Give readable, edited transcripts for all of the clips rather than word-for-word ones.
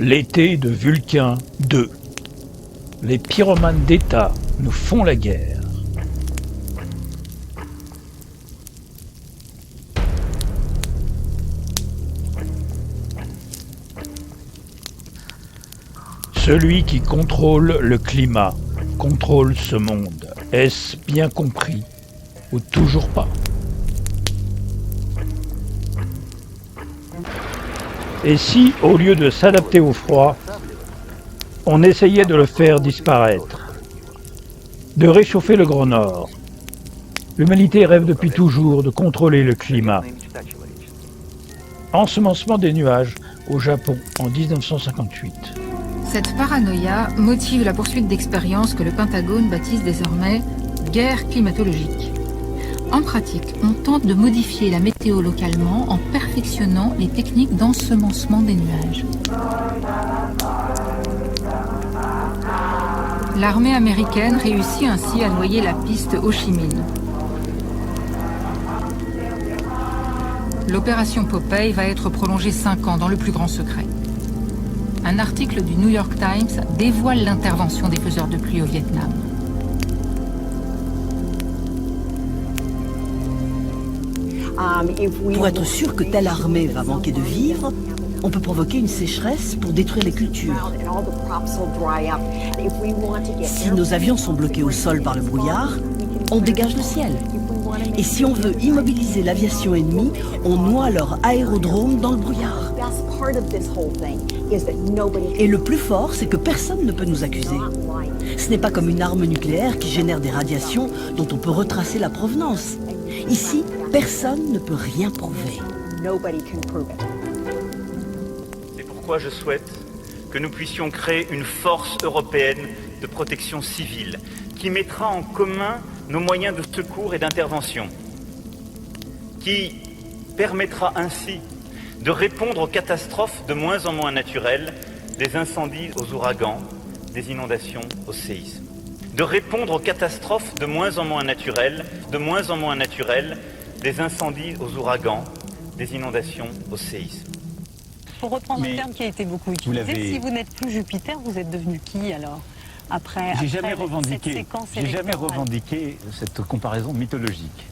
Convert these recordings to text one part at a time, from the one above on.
L'été de Vulcain 2. Les pyromanes d'État nous font la guerre. Celui qui contrôle le climat contrôle ce monde. Est-ce bien compris ou toujours pas? Et si, au lieu de s'adapter au froid, on essayait de le faire disparaître, de réchauffer le Grand Nord? L'humanité rêve depuis toujours de contrôler le climat. Ensemencement des nuages au Japon en 1958. Cette paranoïa motive la poursuite d'expériences que le Pentagone baptise désormais « guerre climatologique ». En pratique, on tente de modifier la météo localement en perfectionnant les techniques d'ensemencement des nuages. L'armée américaine réussit ainsi à noyer la piste Ho Chi Minh. L'opération Popeye va être prolongée 5 ans dans le plus grand secret. Un article du New York Times dévoile l'intervention des faiseurs de pluie au Vietnam. Pour être sûr que telle armée va manquer de vivres, on peut provoquer une sécheresse pour détruire les cultures. Si nos avions sont bloqués au sol par le brouillard, on dégage le ciel. Et si on veut immobiliser l'aviation ennemie, on noie leur aérodrome dans le brouillard. Et le plus fort, c'est que personne ne peut nous accuser. Ce n'est pas comme une arme nucléaire qui génère des radiations dont on peut retracer la provenance. Ici, personne ne peut rien prouver. C'est pourquoi je souhaite que nous puissions créer une force européenne de protection civile qui mettra en commun nos moyens de secours et d'intervention, qui permettra ainsi de répondre aux catastrophes de moins en moins naturelles, des incendies aux ouragans, des inondations aux séismes. De répondre aux catastrophes de moins en moins naturelles, des incendies aux ouragans, des inondations aux séismes. Pour reprendre un terme qui a été beaucoup utilisé, si vous n'êtes plus Jupiter, vous êtes devenu qui alors? J'ai jamais revendiqué cette comparaison mythologique.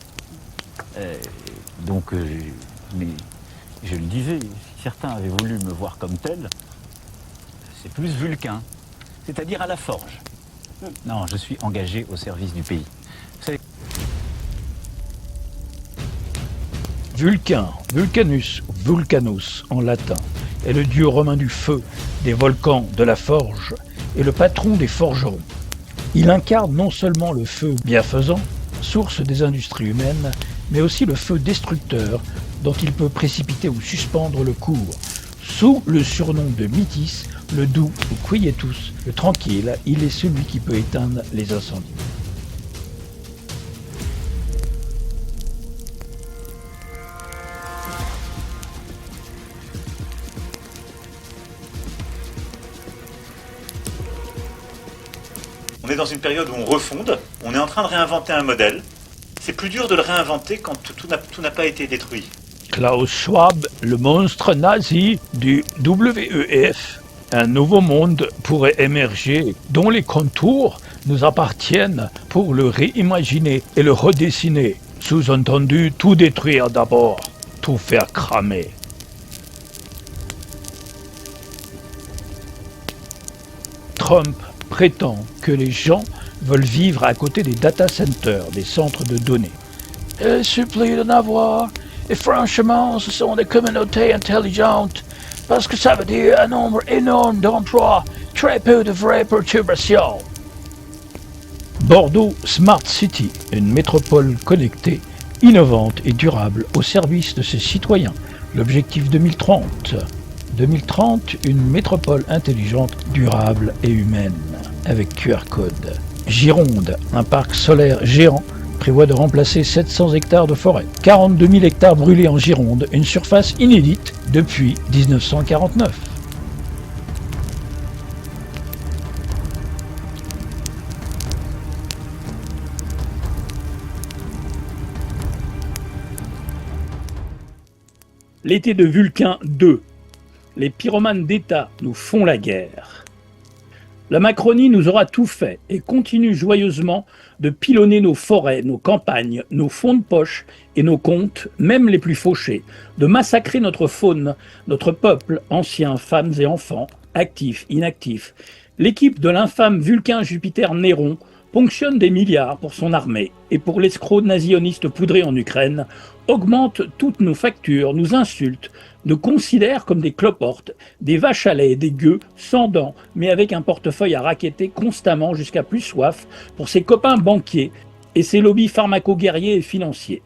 Mais je le disais, si certains avaient voulu me voir comme tel, c'est plus Vulcain, c'est-à-dire à la forge. Non, je suis engagé au service du pays. Vulcain, Vulcanus, Vulcanus en latin, est le dieu romain du feu, des volcans, de la forge, et le patron des forgerons. Il incarne non seulement le feu bienfaisant, source des industries humaines, mais aussi le feu destructeur dont il peut précipiter ou suspendre le cours. Sous le surnom de Mythis, le doux ou Quietus, le tranquille, il est celui qui peut éteindre les incendies. On est dans une période où on refonde, on est en train de réinventer un modèle. C'est plus dur de le réinventer quand tout n'a pas été détruit. Klaus Schwab, le monstre nazi du WEF. Un nouveau monde pourrait émerger dont les contours nous appartiennent pour le réimaginer et le redessiner. Sous-entendu, tout détruire d'abord, tout faire cramer. Trump prétend que les gens veulent vivre à côté des data centers, des centres de données. Il supplie d'en avoir, et franchement, ce sont des communautés intelligentes, parce que ça veut dire un nombre énorme d'emplois, très peu de vraies perturbations. Bordeaux Smart City, une métropole connectée, innovante et durable au service de ses citoyens. L'objectif 2030. 2030, une métropole intelligente, durable et humaine, avec QR code. Gironde, un parc solaire géant, prévoit de remplacer 700 hectares de forêt. 42 000 hectares brûlés en Gironde, une surface inédite depuis 1949. L'été de Vulcain 2. les pyromanes d'État nous font la guerre. La Macronie nous aura tout fait et continue joyeusement de pilonner nos forêts, nos campagnes, nos fonds de poche et nos comptes, même les plus fauchés, de massacrer notre faune, notre peuple, anciens, femmes et enfants, actifs, inactifs. L'équipe de l'infâme Vulcain Jupiter Néron ponctionne des milliards pour son armée et pour l'escroc nazioniste poudré en Ukraine, augmente toutes nos factures, nous insulte, nous considère comme des cloportes, des vaches à lait, des gueux, sans dents, mais avec un portefeuille à racketter constamment jusqu'à plus soif pour ses copains banquiers et ses lobbies pharmaco-guerriers et financiers.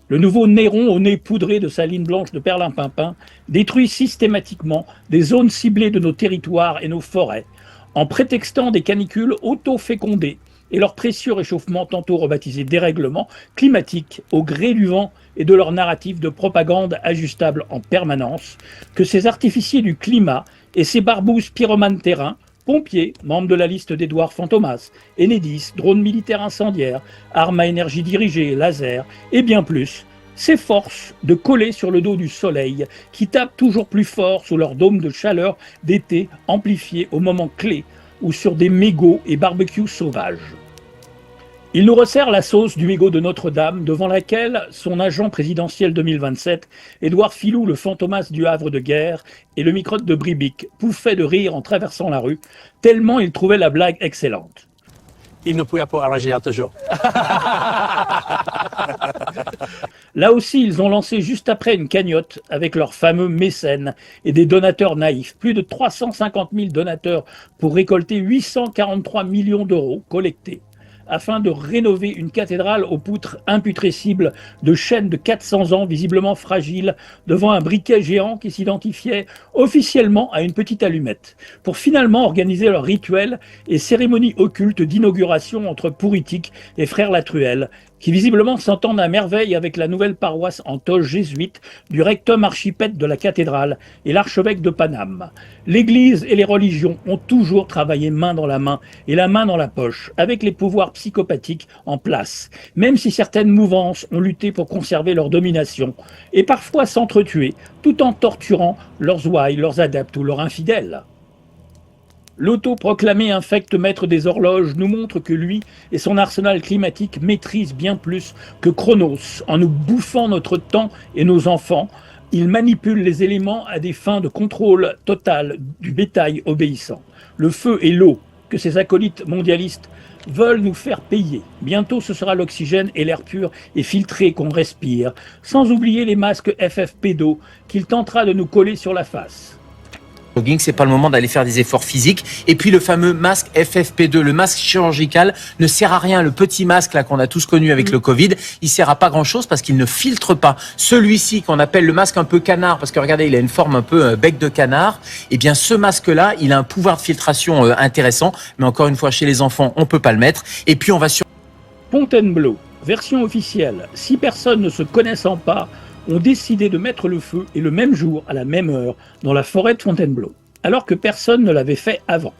Le nouveau Néron au nez poudré de sa ligne blanche de perlimpinpin détruit systématiquement des zones ciblées de nos territoires et nos forêts, en prétextant des canicules auto-fécondées et leur précieux réchauffement tantôt rebaptisé dérèglement climatique au gré du vent et de leur narratif de propagande ajustable en permanence, que ces artificiers du climat et ces barbouzes pyromanes terrains, pompiers, membres de la liste d'Edouard Fantomas, Enedis, drones militaires incendiaires, armes à énergie dirigée, lasers et bien plus, s'efforcent de coller sur le dos du soleil qui tape toujours plus fort sous leur dôme de chaleur d'été amplifié au moment clé ou sur des mégots et barbecues sauvages. Il nous resserre la sauce du mégot de Notre-Dame, devant laquelle son agent présidentiel 2027, Édouard Philou, le fantomas du Havre de guerre, et le microte de Bribic pouffaient de rire en traversant la rue, tellement ils trouvaient la blague excellente. Il ne pouvait pas arranger toujours. Là aussi, ils ont lancé juste après une cagnotte avec leurs fameux mécènes et des donateurs naïfs. Plus de 350 000 donateurs pour récolter 843 millions d'euros collectés afin de rénover une cathédrale aux poutres imputrescibles de chêne de 400 ans visiblement fragile devant un briquet géant qui s'identifiait officiellement à une petite allumette, pour finalement organiser leur rituel et cérémonie occulte d'inauguration entre pouritiques et frères Latruelle, qui visiblement s'entendent à merveille avec la nouvelle paroisse en toge jésuite du rectum archipêtre de la cathédrale et l'archevêque de Paname. L'Église et les religions ont toujours travaillé main dans la main et la main dans la poche, avec les pouvoirs psychopathiques en place, même si certaines mouvances ont lutté pour conserver leur domination, et parfois s'entretuer, tout en torturant leurs ouailles, leurs adeptes ou leurs infidèles. L'auto-proclamé infect maître des horloges nous montre que lui et son arsenal climatique maîtrisent bien plus que Chronos en nous bouffant notre temps et nos enfants. Il manipule les éléments à des fins de contrôle total du bétail obéissant. Le feu et l'eau que ces acolytes mondialistes veulent nous faire payer. Bientôt ce sera l'oxygène et l'air pur et filtré qu'on respire, sans oublier les masques FFP2 qu'il tentera de nous coller sur la face. C'est pas le moment d'aller faire des efforts physiques. Et puis le fameux masque FFP2, le masque chirurgical, ne sert à rien. Le petit masque là qu'on a tous connu avec le Covid, il sert à pas grand chose parce qu'il ne filtre pas. Celui-ci qu'on appelle le masque un peu canard, parce que regardez, il a une forme un peu bec de canard. Eh bien ce masque-là, il a un pouvoir de filtration intéressant. Mais encore une fois, chez les enfants, on peut pas le mettre. Et puis on va sur Fontainebleau, version officielle. 6 personnes ne se connaissant pas ont décidé de mettre le feu, et le même jour, à la même heure, dans la forêt de Fontainebleau, alors que personne ne l'avait fait avant.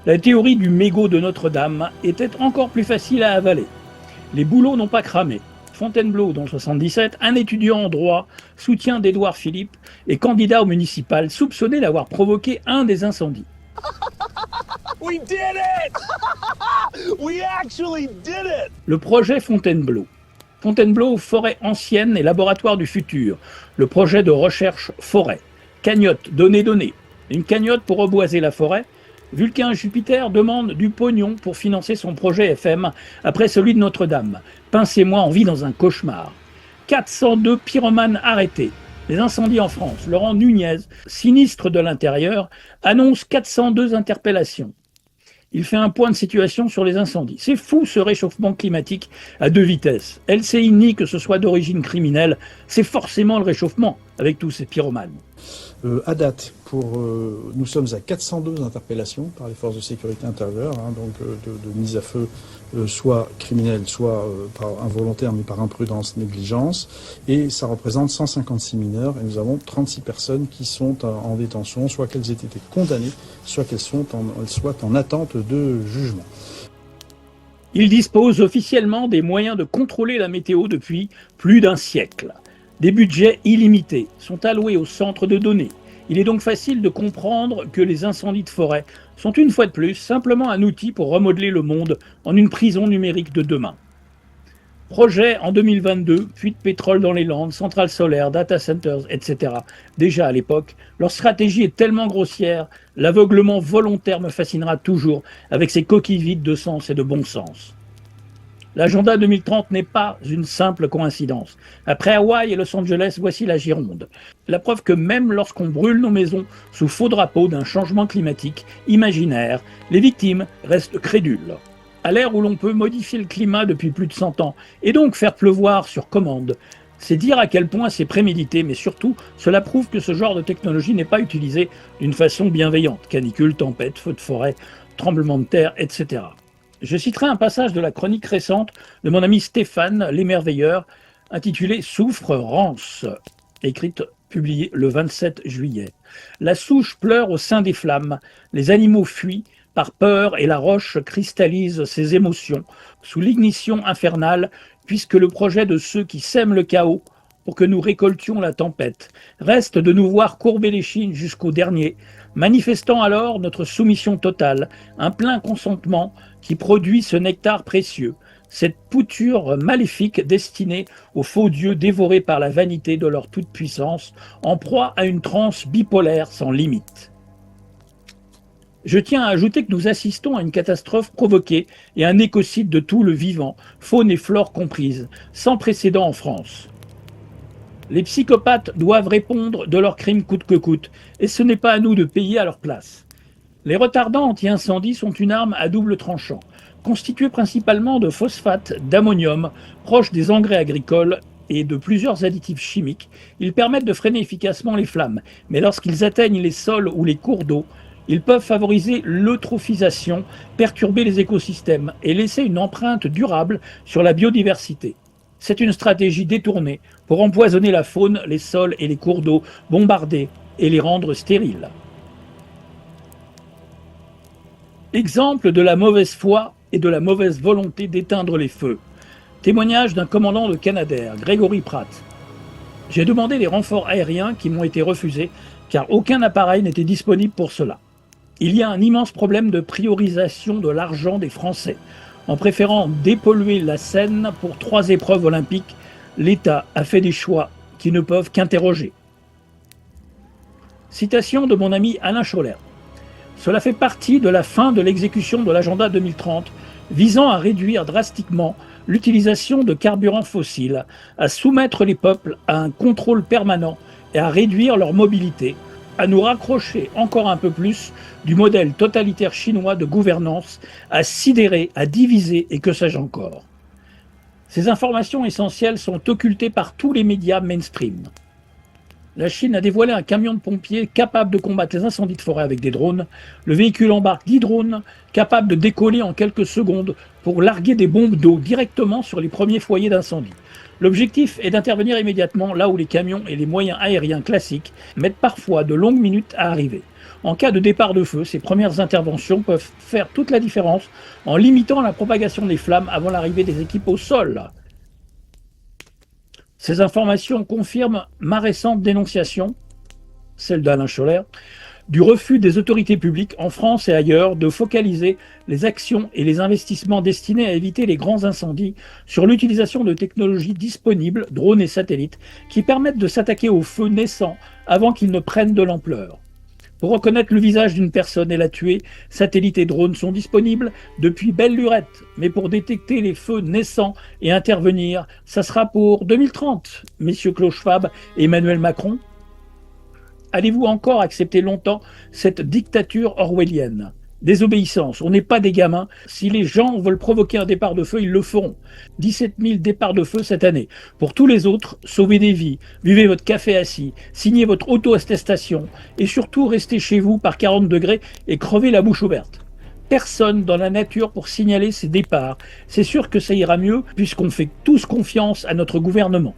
La théorie du mégot de Notre-Dame était encore plus facile à avaler. Les boulots n'ont pas cramé. Fontainebleau, dans le 77, un étudiant en droit, soutien d'Édouard Philippe, et candidat au municipal, soupçonné d'avoir provoqué un des incendies. We did it! We actually did it! Le projet Fontainebleau. Fontainebleau, forêt ancienne et laboratoire du futur. Le projet de recherche forêt. Cagnotte, données. Une cagnotte pour reboiser la forêt. Vulcain Jupiter demande du pognon pour financer son projet FM après celui de Notre-Dame. Pincez-moi, on vit dans un cauchemar. 402 pyromanes arrêtés. Les incendies en France. Laurent Nunez, sinistre de l'intérieur, annonce 402 interpellations. Il fait un point de situation sur les incendies. C'est fou ce réchauffement climatique à 2 vitesses. LCI nie que ce soit d'origine criminelle, c'est forcément le réchauffement avec tous ces pyromanes. À date, nous sommes à 402 interpellations par les forces de sécurité intérieure, donc de mise à feu, soit criminelle, soit par involontaire, mais par imprudence, négligence. Et ça représente 156 mineurs, et nous avons 36 personnes qui sont en détention, soit qu'elles aient été condamnées, soit qu'elles soient en attente de jugement. Il dispose officiellement des moyens de contrôler la météo depuis plus d'un siècle. Des budgets illimités sont alloués aux centres de données Il est donc facile de comprendre que les incendies de forêt sont une fois de plus simplement un outil pour remodeler le monde en une prison numérique de demain. Projet en 2022, puits de pétrole dans les Landes, centrales solaires, data centers, etc. Déjà à l'époque, leur stratégie est tellement grossière, l'aveuglement volontaire me fascinera toujours avec ses coquilles vides de sens et de bon sens. L'agenda 2030 n'est pas une simple coïncidence. Après Hawaï et Los Angeles, voici la Gironde. La preuve que même lorsqu'on brûle nos maisons sous faux drapeau d'un changement climatique imaginaire, les victimes restent crédules. À l'ère où l'on peut modifier le climat depuis plus de 100 ans et donc faire pleuvoir sur commande, c'est dire à quel point c'est prémédité, mais surtout, cela prouve que ce genre de technologie n'est pas utilisé d'une façon bienveillante. Canicule, tempête, feux de forêt, tremblements de terre, etc. Je citerai un passage de la chronique récente de mon ami Stéphane L'émerveilleur, intitulée « Souffre-rance », publiée le 27 juillet. La souche pleure au sein des flammes, les animaux fuient, par peur, et la roche cristallise ses émotions sous l'ignition infernale, puisque le projet de ceux qui sèment le chaos pour que nous récoltions la tempête reste de nous voir courber l'échine jusqu'au dernier, manifestant alors notre soumission totale, un plein consentement qui produit ce nectar précieux, cette pouture maléfique destinée aux faux dieux dévorés par la vanité de leur toute-puissance, en proie à une transe bipolaire sans limite. Je tiens à ajouter que nous assistons à une catastrophe provoquée et un écocide de tout le vivant, faune et flore comprises, sans précédent en France. Les psychopathes doivent répondre de leurs crimes coûte que coûte, et ce n'est pas à nous de payer à leur place. Les retardants anti-incendie sont une arme à double tranchant, constituée principalement de phosphate d'ammonium, proche des engrais agricoles, et de plusieurs additifs chimiques. Ils permettent de freiner efficacement les flammes, mais lorsqu'ils atteignent les sols ou les cours d'eau, ils peuvent favoriser l'eutrophisation, perturber les écosystèmes et laisser une empreinte durable sur la biodiversité. C'est une stratégie détournée pour empoisonner la faune, les sols et les cours d'eau, bombarder et les rendre stériles. Exemple de la mauvaise foi et de la mauvaise volonté d'éteindre les feux. Témoignage d'un commandant de Canadair, Grégory Pratt. J'ai demandé des renforts aériens qui m'ont été refusés car aucun appareil n'était disponible pour cela. Il y a un immense problème de priorisation de l'argent des Français. En préférant dépolluer la Seine pour 3 épreuves olympiques, l'État a fait des choix qui ne peuvent qu'interroger. Citation de mon ami Alain Scholler. Cela fait partie de la fin de l'exécution de l'agenda 2030 visant à réduire drastiquement l'utilisation de carburants fossiles, à soumettre les peuples à un contrôle permanent et à réduire leur mobilité, à nous raccrocher encore un peu plus du modèle totalitaire chinois de gouvernance, à sidérer, à diviser et que sais-je encore. Ces informations essentielles sont occultées par tous les médias mainstream. La Chine a dévoilé un camion de pompiers capable de combattre les incendies de forêt avec des drones. Le véhicule embarque 10 drones capables de décoller en quelques secondes pour larguer des bombes d'eau directement sur les premiers foyers d'incendie. L'objectif est d'intervenir immédiatement là où les camions et les moyens aériens classiques mettent parfois de longues minutes à arriver. En cas de départ de feu, ces premières interventions peuvent faire toute la différence en limitant la propagation des flammes avant l'arrivée des équipes au sol. Ces informations confirment ma récente dénonciation, celle d'Alain Scholler, du refus des autorités publiques en France et ailleurs de focaliser les actions et les investissements destinés à éviter les grands incendies sur l'utilisation de technologies disponibles, drones et satellites, qui permettent de s'attaquer aux feux naissants avant qu'ils ne prennent de l'ampleur. Pour reconnaître le visage d'une personne et la tuer, satellites et drones sont disponibles depuis belle lurette. Mais pour détecter les feux naissants et intervenir, ça sera pour 2030, messieurs Klaus Schwab et Emmanuel Macron. Allez-vous encore accepter longtemps cette dictature orwellienne ? Désobéissance, on n'est pas des gamins. Si les gens veulent provoquer un départ de feu, ils le feront. 17 000 départs de feu cette année. Pour tous les autres, sauvez des vies, buvez votre café assis, signez votre auto-attestation et surtout restez chez vous par 40 degrés et crevez la bouche ouverte. Personne dans la nature pour signaler ces départs. C'est sûr que ça ira mieux puisqu'on fait tous confiance à notre gouvernement.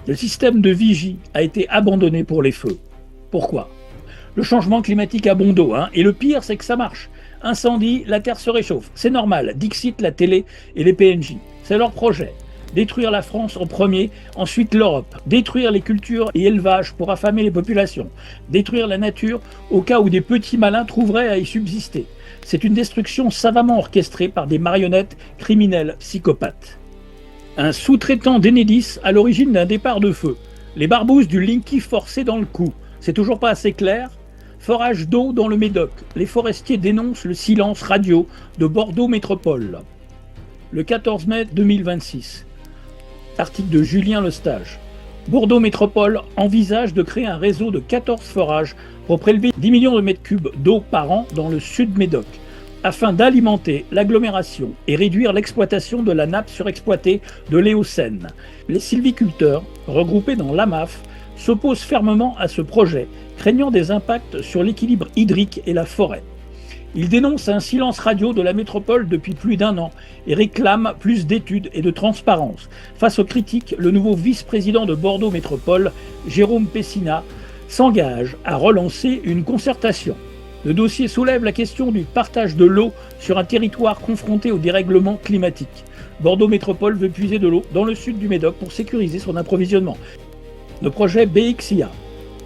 Le système de vigie a été abandonné pour les feux. Pourquoi ? Le changement climatique a bon dos, et le pire c'est que ça marche. Incendie, la Terre se réchauffe. C'est normal, dixit la télé et les PNJ. C'est leur projet. détruire la France en premier, ensuite l'Europe, détruire les cultures et élevages pour affamer les populations, détruire la nature au cas où des petits malins trouveraient à y subsister. C'est une destruction savamment orchestrée par des marionnettes criminels psychopathes. Un sous-traitant d'Enedis à l'origine d'un départ de feu. Les barbouzes du Linky forcé dans le cou. C'est toujours pas assez clair ? Forage d'eau dans le Médoc. Les forestiers dénoncent le silence radio de Bordeaux Métropole. Le 14 mai 2026. Article de Julien Lestage. Bordeaux Métropole envisage de créer un réseau de 14 forages pour prélever 10 millions de mètres cubes d'eau par an dans le sud Médoc, afin d'alimenter l'agglomération et réduire l'exploitation de la nappe surexploitée de l'Éocène. Les sylviculteurs, regroupés dans l'AMAF, s'opposent fermement à ce projet, craignant des impacts sur l'équilibre hydrique et la forêt. Ils dénoncent un silence radio de la métropole depuis plus d'1 an et réclament plus d'études et de transparence. Face aux critiques, le nouveau vice-président de Bordeaux Métropole, Jérôme Pessina, s'engage à relancer une concertation. Le dossier soulève la question du partage de l'eau sur un territoire confronté au dérèglement climatique. Bordeaux Métropole veut puiser de l'eau dans le sud du Médoc pour sécuriser son approvisionnement. Le projet BXIA,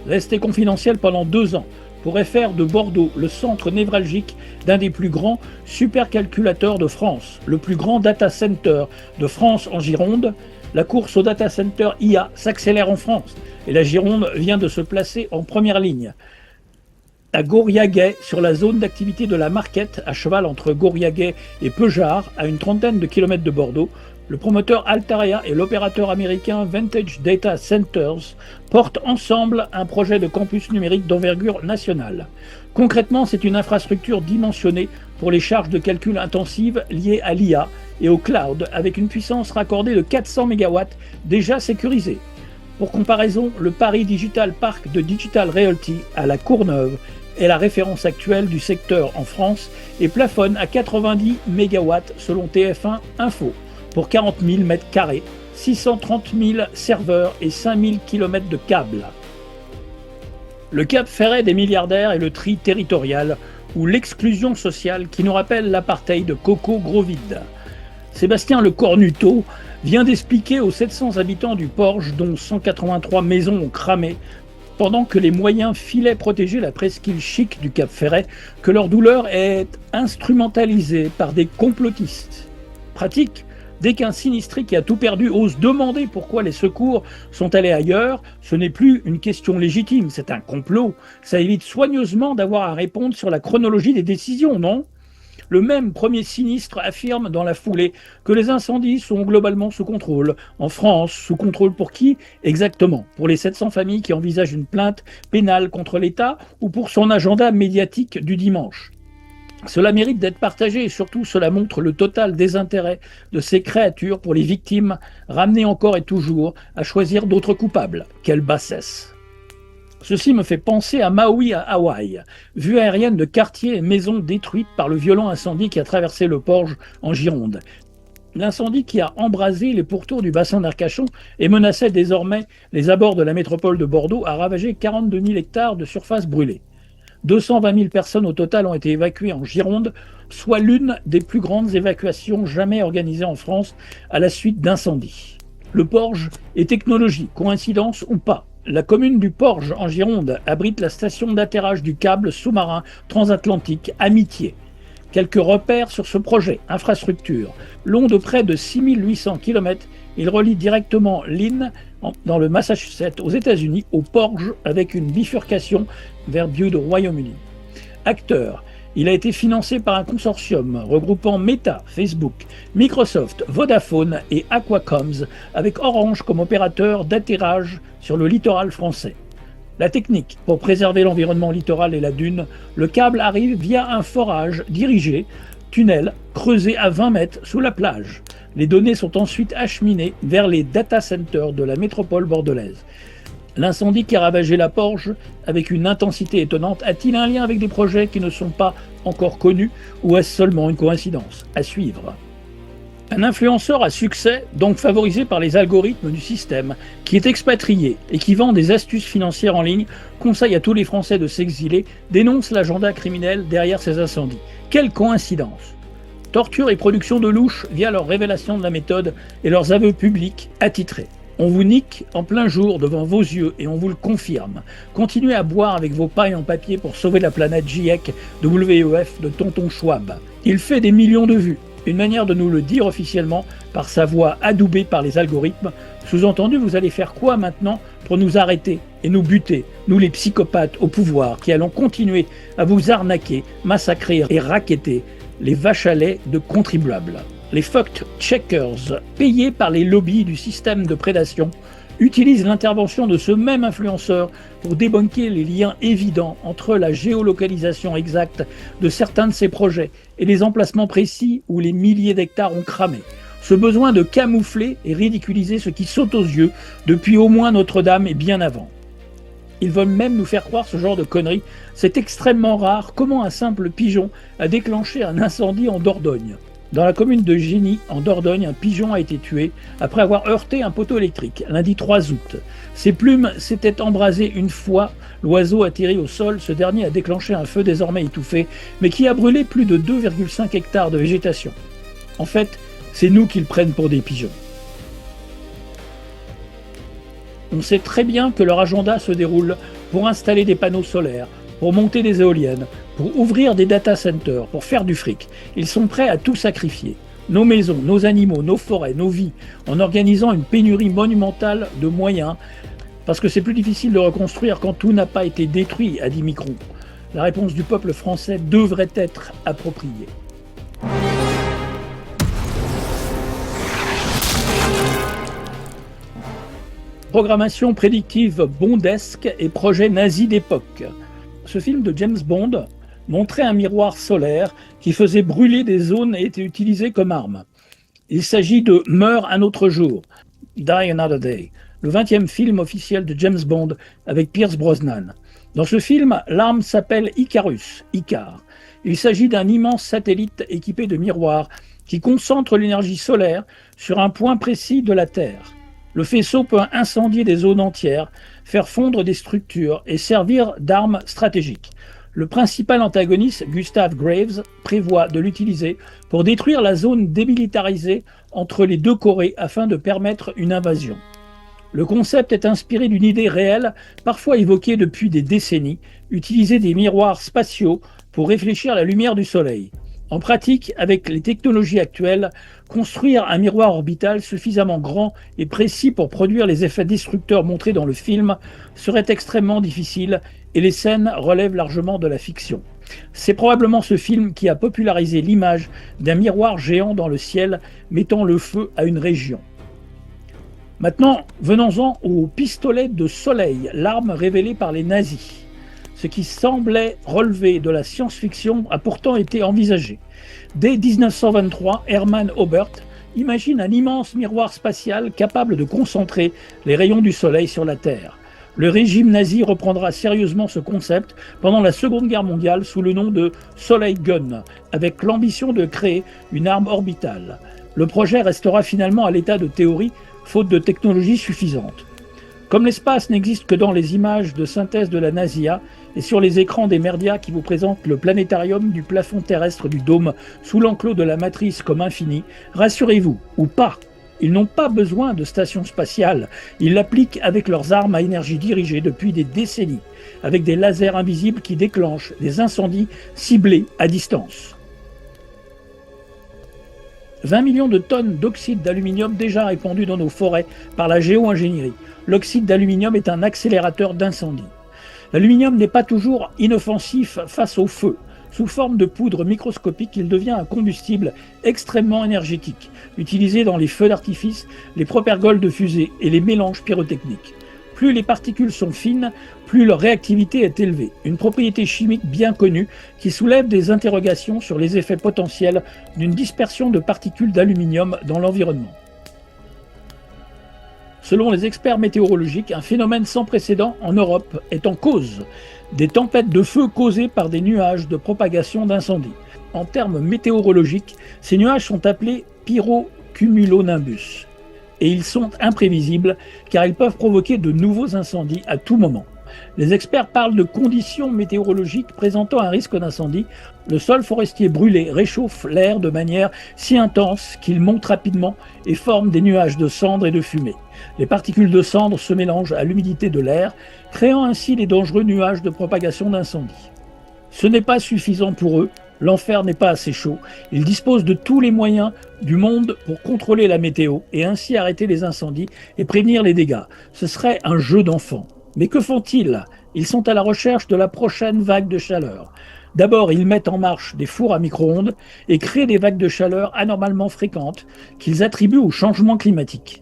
resté confidentiel pendant 2 ans, pourrait faire de Bordeaux le centre névralgique d'un des plus grands supercalculateurs de France, le plus grand data center de France en Gironde. La course au data center IA s'accélère en France et la Gironde vient de se placer en première ligne. À Gauriaguet, sur la zone d'activité de la Marquette, à cheval entre Gauriaguet et Peugeard, à une 30aine de kilomètres de Bordeaux, le promoteur Altarea et l'opérateur américain Vantage Data Centers portent ensemble un projet de campus numérique d'envergure nationale. Concrètement, c'est une infrastructure dimensionnée pour les charges de calcul intensives liées à l'IA et au cloud, avec une puissance raccordée de 400 MW déjà sécurisée. Pour comparaison, le Paris Digital Park de Digital Realty à la Courneuve est la référence actuelle du secteur en France et plafonne à 90 MW selon TF1 Info. Pour 40 000 m², 630 000 serveurs et 5 000 km de câbles. Le Cap Ferret des milliardaires est le tri territorial ou l'exclusion sociale qui nous rappelle l'apartheid de Coco Grovide. Sébastien Le Cornuto vient d'expliquer aux 700 habitants du Porge, dont 183 maisons ont cramé, pendant que les moyens filaient protéger la presqu'île chic du Cap Ferret, que leur douleur est instrumentalisée par des complotistes. Pratique. Dès qu'un sinistré qui a tout perdu ose demander pourquoi les secours sont allés ailleurs, ce n'est plus une question légitime, c'est un complot. Ça évite soigneusement d'avoir à répondre sur la chronologie des décisions, non ? Le même premier sinistre affirme dans la foulée que les incendies sont globalement sous contrôle. En France, sous contrôle pour qui exactement ? Pour les 700 familles qui envisagent une plainte pénale contre l'État ou pour son agenda médiatique du dimanche ? Cela mérite d'être partagé et surtout cela montre le total désintérêt de ces créatures pour les victimes, ramenées encore et toujours à choisir d'autres coupables. Quelle bassesse! Ceci me fait penser à Maui à Hawaï, vue aérienne de quartiers et maisons détruites par le violent incendie qui a traversé le Porge en Gironde. L'incendie qui a embrasé les pourtours du bassin d'Arcachon et menaçait désormais les abords de la métropole de Bordeaux a ravagé 42 000 hectares de surface brûlée. 220 000 personnes au total ont été évacuées en Gironde, soit l'une des plus grandes évacuations jamais organisées en France à la suite d'incendies. Le Porge est technologie, coïncidence ou pas. La commune du Porge en Gironde abrite la station d'atterrage du câble sous-marin transatlantique Amitié. Quelques repères sur ce projet, infrastructure. Long de près de 6800 km, il relie directement Lynn, dans le Massachusetts, aux États-Unis, au Porge, avec une bifurcation vers Bude au Royaume-Uni. Acteur, il a été financé par un consortium regroupant Meta, Facebook, Microsoft, Vodafone et Aquacoms, avec Orange comme opérateur d'atterrage sur le littoral français. La technique, pour préserver l'environnement littoral et la dune, le câble arrive via un forage dirigé, tunnel, creusé à 20 mètres sous la plage. Les données sont ensuite acheminées vers les data centers de la métropole bordelaise. L'incendie qui a ravagé la Porge avec une intensité étonnante a-t-il un lien avec des projets qui ne sont pas encore connus ou est-ce seulement une coïncidence ? À suivre. Un influenceur à succès, donc favorisé par les algorithmes du système, qui est expatrié et qui vend des astuces financières en ligne, conseille à tous les Français de s'exiler, dénonce l'agenda criminel derrière ces incendies. Quelle coïncidence ! Torture et production de louches via leur révélation de la méthode et leurs aveux publics attitrés. On vous nique en plein jour devant vos yeux et on vous le confirme. Continuez à boire avec vos pailles en papier pour sauver la planète GIEC WEF de Tonton Schwab. Il fait des millions de vues. Une manière de nous le dire officiellement par sa voix adoubée par les algorithmes. Sous-entendu, vous allez faire quoi maintenant pour nous arrêter et nous buter, nous les psychopathes au pouvoir qui allons continuer à vous arnaquer, massacrer et racketter les vaches à lait de contribuables. Les fact-checkers, payés par les lobbies du système de prédation, utilisent l'intervention de ce même influenceur pour débunker les liens évidents entre la géolocalisation exacte de certains de ces projets et les emplacements précis où les milliers d'hectares ont cramé. Ce besoin de camoufler et ridiculiser ce qui saute aux yeux depuis au moins Notre-Dame et bien avant. Ils veulent même nous faire croire ce genre de conneries. C'est extrêmement rare comment un simple pigeon a déclenché un incendie en Dordogne. Dans la commune de Génie, en Dordogne, un pigeon a été tué après avoir heurté un poteau électrique, lundi 3 août. Ses plumes s'étaient embrasées une fois, l'oiseau atterri au sol, ce dernier a déclenché un feu désormais étouffé, mais qui a brûlé plus de 2,5 hectares de végétation. En fait, c'est nous qu'ils prennent pour des pigeons. On sait très bien que leur agenda se déroule pour installer des panneaux solaires, pour monter des éoliennes, pour ouvrir des data centers, pour faire du fric. Ils sont prêts à tout sacrifier. Nos maisons, nos animaux, nos forêts, nos vies, en organisant une pénurie monumentale de moyens, parce que c'est plus difficile de reconstruire quand tout n'a pas été détruit à 10 microns. La réponse du peuple français devrait être appropriée. Programmation prédictive bondesque et projet nazi d'époque. Ce film de James Bond montrait un miroir solaire qui faisait brûler des zones et était utilisé comme arme. Il s'agit de Meurs un autre jour, Die Another Day, le 20e film officiel de James Bond avec Pierce Brosnan. Dans ce film, l'arme s'appelle Icarus, Icar. Il s'agit d'un immense satellite équipé de miroirs qui concentre l'énergie solaire sur un point précis de la Terre. Le faisceau peut incendier des zones entières, faire fondre des structures et servir d'arme stratégique. Le principal antagoniste, Gustav Graves, prévoit de l'utiliser pour détruire la zone démilitarisée entre les deux Corées afin de permettre une invasion. Le concept est inspiré d'une idée réelle, parfois évoquée depuis des décennies, utiliser des miroirs spatiaux pour réfléchir la lumière du Soleil. En pratique, avec les technologies actuelles, construire un miroir orbital suffisamment grand et précis pour produire les effets destructeurs montrés dans le film serait extrêmement difficile et les scènes relèvent largement de la fiction. C'est probablement ce film qui a popularisé l'image d'un miroir géant dans le ciel mettant le feu à une région. Maintenant, venons-en au pistolet de soleil, l'arme révélée par les nazis. Ce qui semblait relever de la science-fiction a pourtant été envisagé. Dès 1923, Hermann Oberth imagine un immense miroir spatial capable de concentrer les rayons du soleil sur la Terre. Le régime nazi reprendra sérieusement ce concept pendant la Seconde Guerre mondiale sous le nom de Soleil Gun, avec l'ambition de créer une arme orbitale. Le projet restera finalement à l'état de théorie, faute de technologie suffisante. Comme l'espace n'existe que dans les images de synthèse de la NASIA et sur les écrans des merdias qui vous présentent le planétarium du plafond terrestre du dôme sous l'enclos de la matrice comme infini, rassurez-vous, ou pas, ils n'ont pas besoin de station spatiale, ils l'appliquent avec leurs armes à énergie dirigée depuis des décennies, avec des lasers invisibles qui déclenchent des incendies ciblés à distance. 20 millions de tonnes d'oxyde d'aluminium déjà répandues dans nos forêts par la géo-ingénierie. L'oxyde d'aluminium est un accélérateur d'incendie. L'aluminium n'est pas toujours inoffensif face au feu. Sous forme de poudre microscopique, il devient un combustible extrêmement énergétique, utilisé dans les feux d'artifice, les propergoles de fusée et les mélanges pyrotechniques. Plus les particules sont fines, plus leur réactivité est élevée, une propriété chimique bien connue qui soulève des interrogations sur les effets potentiels d'une dispersion de particules d'aluminium dans l'environnement. Selon les experts météorologiques, un phénomène sans précédent en Europe est en cause. Des tempêtes de feu causées par des nuages de propagation d'incendie. En termes météorologiques, ces nuages sont appelés pyrocumulonimbus. Et ils sont imprévisibles car ils peuvent provoquer de nouveaux incendies à tout moment. Les experts parlent de conditions météorologiques présentant un risque d'incendie. Le sol forestier brûlé réchauffe l'air de manière si intense qu'il monte rapidement et forme des nuages de cendres et de fumée. Les particules de cendres se mélangent à l'humidité de l'air, créant ainsi les dangereux nuages de propagation d'incendie. Ce n'est pas suffisant pour eux. L'enfer n'est pas assez chaud. Ils disposent de tous les moyens du monde pour contrôler la météo et ainsi arrêter les incendies et prévenir les dégâts. Ce serait un jeu d'enfant. Mais que font-ils? Ils sont à la recherche de la prochaine vague de chaleur. D'abord, ils mettent en marche des fours à micro-ondes et créent des vagues de chaleur anormalement fréquentes qu'ils attribuent au changement climatique.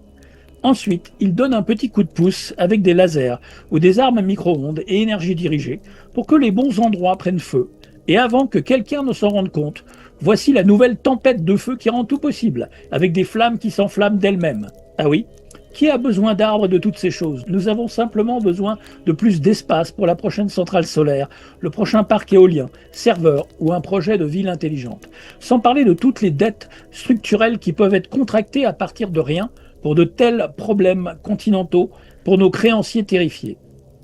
Ensuite, ils donnent un petit coup de pouce avec des lasers ou des armes à micro-ondes et énergie dirigée pour que les bons endroits prennent feu. Et avant que quelqu'un ne s'en rende compte, voici la nouvelle tempête de feu qui rend tout possible, avec des flammes qui s'enflamment d'elles-mêmes. Ah oui? Qui a besoin d'arbres de toutes ces choses? Nous avons simplement besoin de plus d'espace pour la prochaine centrale solaire, le prochain parc éolien, serveur ou un projet de ville intelligente. Sans parler de toutes les dettes structurelles qui peuvent être contractées à partir de rien pour de tels problèmes continentaux pour nos créanciers terrifiés.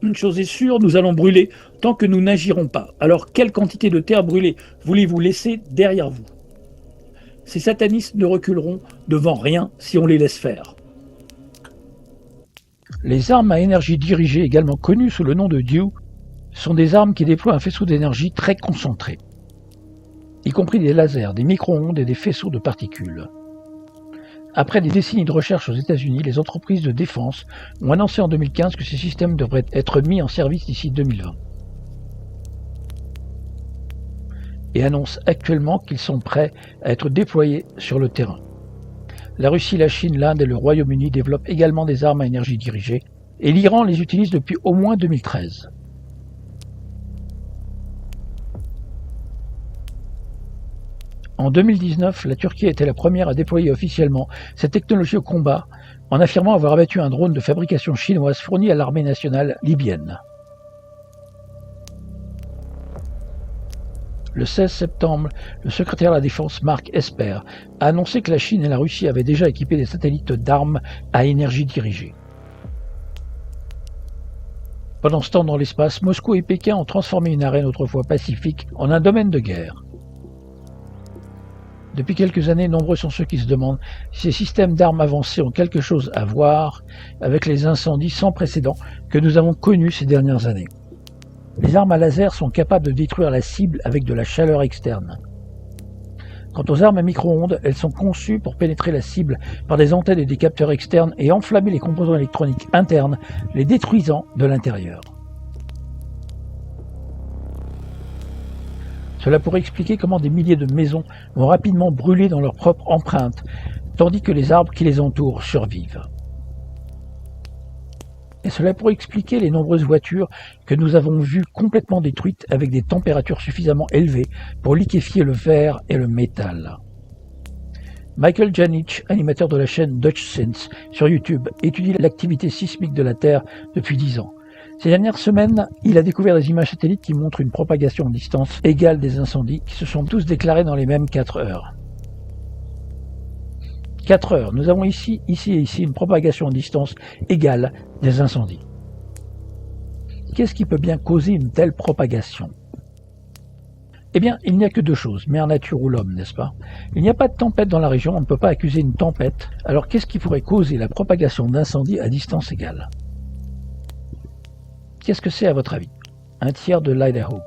Une chose est sûre, nous allons brûler tant que nous n'agirons pas. Alors quelle quantité de terre brûlée voulez-vous laisser derrière vous? Ces satanistes ne reculeront devant rien si on les laisse faire. Les armes à énergie dirigée, également connues sous le nom de DEW, sont des armes qui déploient un faisceau d'énergie très concentré, y compris des lasers, des micro-ondes et des faisceaux de particules. Après des décennies de recherche aux États-Unis, les entreprises de défense ont annoncé en 2015 que ces systèmes devraient être mis en service d'ici 2020. Et annoncent actuellement qu'ils sont prêts à être déployés sur le terrain. La Russie, la Chine, l'Inde et le Royaume-Uni développent également des armes à énergie dirigée, et l'Iran les utilise depuis au moins 2013. En 2019, la Turquie était la première à déployer officiellement cette technologie au combat, en affirmant avoir abattu un drone de fabrication chinoise fourni à l'armée nationale libyenne. Le 16 septembre, le secrétaire à la Défense Mark Esper a annoncé que la Chine et la Russie avaient déjà équipé des satellites d'armes à énergie dirigée. Pendant ce temps, dans l'espace, Moscou et Pékin ont transformé une arène autrefois pacifique en un domaine de guerre. Depuis quelques années, nombreux sont ceux qui se demandent si ces systèmes d'armes avancées ont quelque chose à voir avec les incendies sans précédent que nous avons connus ces dernières années. Les armes à laser sont capables de détruire la cible avec de la chaleur externe. Quant aux armes à micro-ondes, elles sont conçues pour pénétrer la cible par des antennes et des capteurs externes et enflammer les composants électroniques internes, les détruisant de l'intérieur. Cela pourrait expliquer comment des milliers de maisons vont rapidement brûler dans leur propre empreinte, tandis que les arbres qui les entourent survivent. Et cela pourrait expliquer les nombreuses voitures que nous avons vues complètement détruites avec des températures suffisamment élevées pour liquéfier le verre et le métal. Michael Janich, animateur de la chaîne Dutch Sense sur YouTube, étudie l'activité sismique de la Terre depuis 10 ans. Ces dernières semaines, il a découvert des images satellites qui montrent une propagation en distance égale des incendies qui se sont tous déclarés dans les mêmes 4 heures. 4 heures. Nous avons ici et ici une propagation en distance égale des incendies. Qu'est-ce qui peut bien causer une telle propagation? Eh bien, il n'y a que 2 choses, mère nature ou l'homme, n'est-ce pas? Il n'y a pas de tempête dans la région, on ne peut pas accuser une tempête. Alors qu'est-ce qui pourrait causer la propagation d'incendies à distance égale? Qu'est-ce que c'est à votre avis? Un tiers de l'Idaho.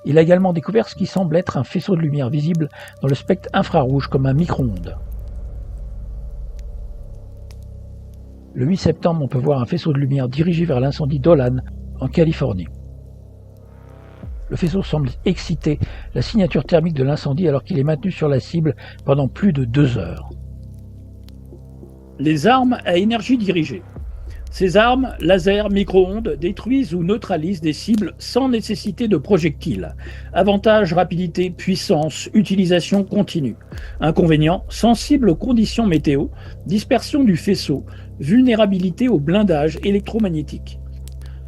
Il a également découvert ce qui semble être un faisceau de lumière visible dans le spectre infrarouge comme un micro-ondes. Le 8 septembre, on peut voir un faisceau de lumière dirigé vers l'incendie d'Olan, en Californie. Le faisceau semble exciter la signature thermique de l'incendie alors qu'il est maintenu sur la cible pendant plus de 2 heures. Les armes à énergie dirigée. Ces armes, lasers, micro-ondes, détruisent ou neutralisent des cibles sans nécessité de projectiles. Avantage, rapidité, puissance, utilisation continue. Inconvénient, sensible aux conditions météo, dispersion du faisceau, vulnérabilité au blindage électromagnétique.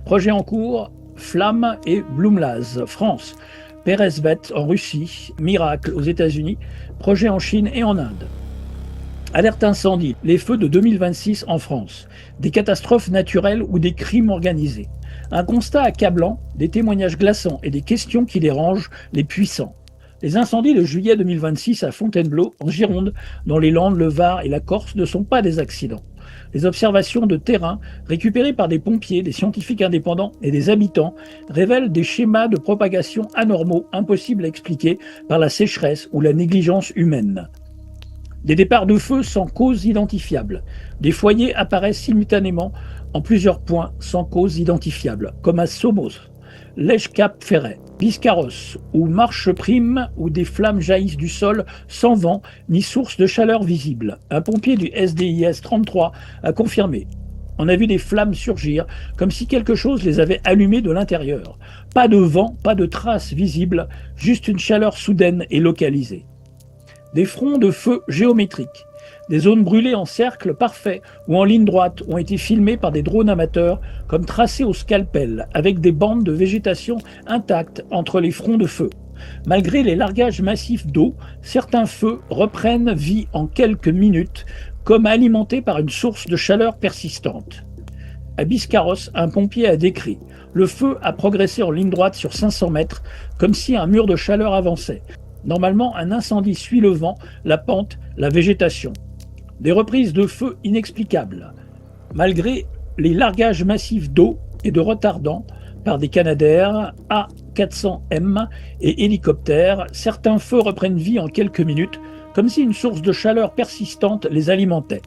Projet en cours, Flamme et Blumlaz, France. Peresvet en Russie, Miracle aux États-Unis, projet en Chine et en Inde. Alerte incendie, les feux de 2026 en France. Des catastrophes naturelles ou des crimes organisés. Un constat accablant, des témoignages glaçants et des questions qui dérangent les puissants. Les incendies de juillet 2026 à Fontainebleau, en Gironde, dans les Landes, le Var et la Corse ne sont pas des accidents. Les observations de terrain, récupérées par des pompiers, des scientifiques indépendants et des habitants, révèlent des schémas de propagation anormaux, impossibles à expliquer par la sécheresse ou la négligence humaine. Des départs de feu sans cause identifiable. Des foyers apparaissent simultanément en plusieurs points sans cause identifiable, comme à Somos, Lège-Cap-Ferret, Biscarrosse ou Marche-Prime, où des flammes jaillissent du sol sans vent ni source de chaleur visible. Un pompier du SDIS 33 a confirmé. On a vu des flammes surgir, comme si quelque chose les avait allumées de l'intérieur. Pas de vent, pas de traces visibles, juste une chaleur soudaine et localisée. Des fronts de feu géométriques. Des zones brûlées en cercle parfait ou en ligne droite ont été filmées par des drones amateurs comme tracées au scalpel, avec des bandes de végétation intactes entre les fronts de feu. Malgré les largages massifs d'eau, certains feux reprennent vie en quelques minutes, comme alimentés par une source de chaleur persistante. À Biscarrosse, un pompier a décrit « Le feu a progressé en ligne droite sur 500 mètres, comme si un mur de chaleur avançait. Normalement, un incendie suit le vent, la pente, la végétation. » Des reprises de feu inexplicables, malgré les largages massifs d'eau et de retardants par des Canadair A400M et hélicoptères, certains feux reprennent vie en quelques minutes, comme si une source de chaleur persistante les alimentait.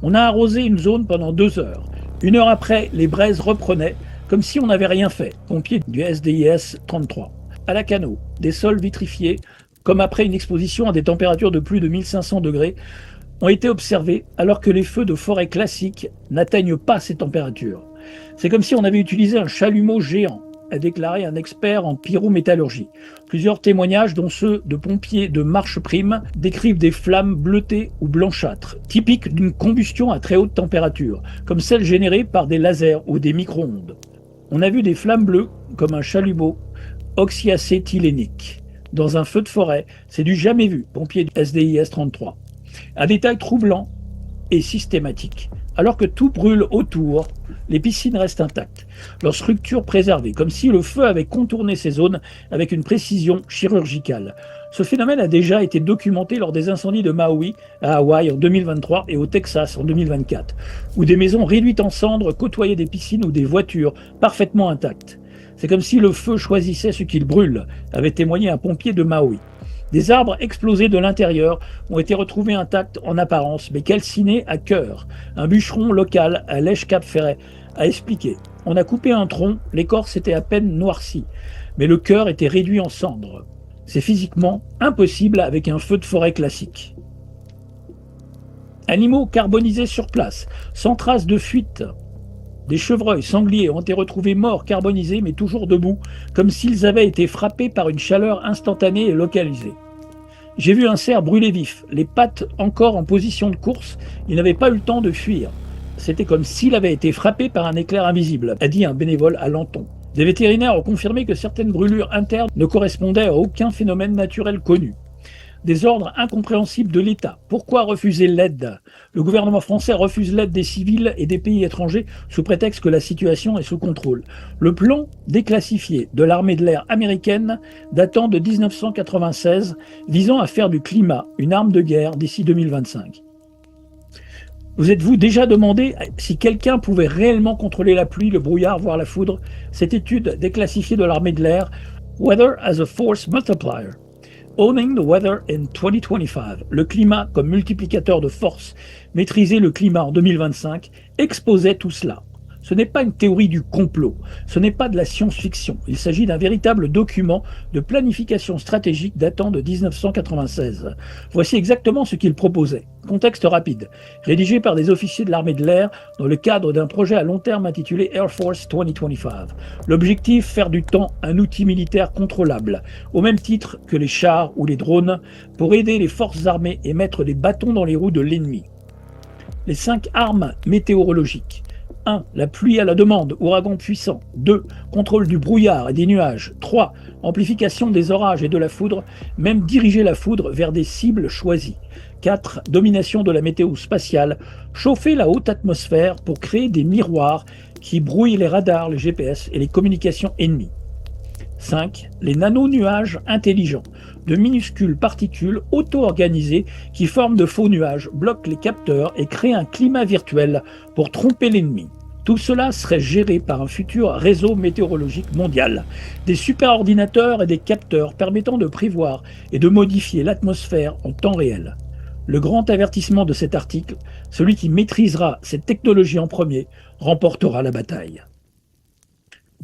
On a arrosé une zone pendant 2 heures. 1 heure après, les braises reprenaient, comme si on n'avait rien fait. Pompiers du SDIS 33. À Lacanau, des sols vitrifiés, comme après une exposition à des températures de plus de 1500 degrés, ont été observés alors que les feux de forêt classiques n'atteignent pas ces températures. C'est comme si on avait utilisé un chalumeau géant, a déclaré un expert en pyrométallurgie. Plusieurs témoignages, dont ceux de pompiers de Marche-Prime, décrivent des flammes bleutées ou blanchâtres, typiques d'une combustion à très haute température, comme celle générée par des lasers ou des micro-ondes. On a vu des flammes bleues, comme un chalumeau oxyacéthylénique. Dans un feu de forêt, c'est du jamais vu, pompier du SDIS 33. Un détail troublant et systématique. Alors que tout brûle autour, les piscines restent intactes, leurs structures préservées, comme si le feu avait contourné ces zones avec une précision chirurgicale. Ce phénomène a déjà été documenté lors des incendies de Maui à Hawaï en 2023 et au Texas en 2024, où des maisons réduites en cendres côtoyaient des piscines ou des voitures parfaitement intactes. C'est comme si le feu choisissait ce qu'il brûle, avait témoigné un pompier de Maui. Des arbres explosés de l'intérieur ont été retrouvés intacts en apparence, mais calcinés à cœur. Un bûcheron local à Lège-Cap-Ferret a expliqué « On a coupé un tronc, l'écorce était à peine noircie, mais le cœur était réduit en cendres. C'est physiquement impossible avec un feu de forêt classique. » Animaux carbonisés sur place, sans trace de fuite. Des chevreuils sangliers ont été retrouvés morts carbonisés mais toujours debout, comme s'ils avaient été frappés par une chaleur instantanée et localisée. J'ai vu un cerf brûler vif, les pattes encore en position de course, il n'avait pas eu le temps de fuir. C'était comme s'il avait été frappé par un éclair invisible, a dit un bénévole à Lenton. Des vétérinaires ont confirmé que certaines brûlures internes ne correspondaient à aucun phénomène naturel connu. Des ordres incompréhensibles de l'État. Pourquoi refuser l'aide ? Le gouvernement français refuse l'aide des civils et des pays étrangers sous prétexte que la situation est sous contrôle. Le plan déclassifié de l'armée de l'air américaine datant de 1996 visant à faire du climat une arme de guerre d'ici 2025. Vous êtes-vous déjà demandé si quelqu'un pouvait réellement contrôler la pluie, le brouillard, voire la foudre ? Cette étude déclassifiée de l'armée de l'air, Weather as a Force Multiplier, Owning the Weather in 2025, le climat comme multiplicateur de force, maîtriser le climat en 2025, exposait tout cela. Ce n'est pas une théorie du complot, ce n'est pas de la science-fiction, il s'agit d'un véritable document de planification stratégique datant de 1996. Voici exactement ce qu'il proposait. Contexte rapide, rédigé par des officiers de l'armée de l'air dans le cadre d'un projet à long terme intitulé Air Force 2025. L'objectif, faire du temps un outil militaire contrôlable, au même titre que les chars ou les drones, pour aider les forces armées et mettre des bâtons dans les roues de l'ennemi. Les 5 armes météorologiques. 1. La pluie à la demande, ouragan puissant. 2. Contrôle du brouillard et des nuages. 3. Amplification des orages et de la foudre, même diriger la foudre vers des cibles choisies. 4. Domination de la météo spatiale, chauffer la haute atmosphère pour créer des miroirs qui brouillent les radars, les GPS et les communications ennemies. 5. Les nano-nuages intelligents, de minuscules particules auto-organisées qui forment de faux nuages, bloquent les capteurs et créent un climat virtuel pour tromper l'ennemi. Tout cela serait géré par un futur réseau météorologique mondial, des superordinateurs et des capteurs permettant de prévoir et de modifier l'atmosphère en temps réel. Le grand avertissement de cet article, celui qui maîtrisera cette technologie en premier, remportera la bataille.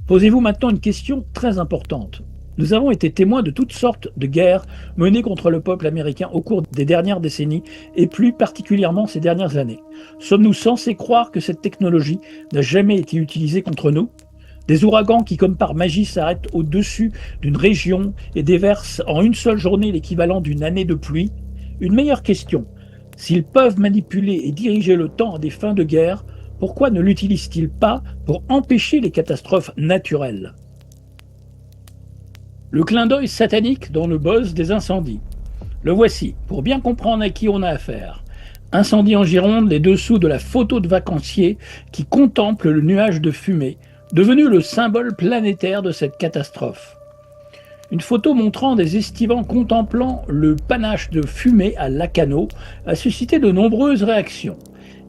Posez-vous maintenant une question très importante. Nous avons été témoins de toutes sortes de guerres menées contre le peuple américain au cours des dernières décennies et plus particulièrement ces dernières années. Sommes-nous censés croire que cette technologie n'a jamais été utilisée contre nous ? Des ouragans qui, comme par magie, s'arrêtent au-dessus d'une région et déversent en une seule journée l'équivalent d'une année de pluie ? Une meilleure question, s'ils peuvent manipuler et diriger le temps à des fins de guerre, pourquoi ne l'utilisent-ils pas pour empêcher les catastrophes naturelles ? Le clin d'œil satanique dans le buzz des incendies. Le voici, pour bien comprendre à qui on a affaire. Incendie en Gironde, les dessous de la photo de vacancier qui contemple le nuage de fumée, devenu le symbole planétaire de cette catastrophe. Une photo montrant des estivants contemplant le panache de fumée à Lacanau a suscité de nombreuses réactions.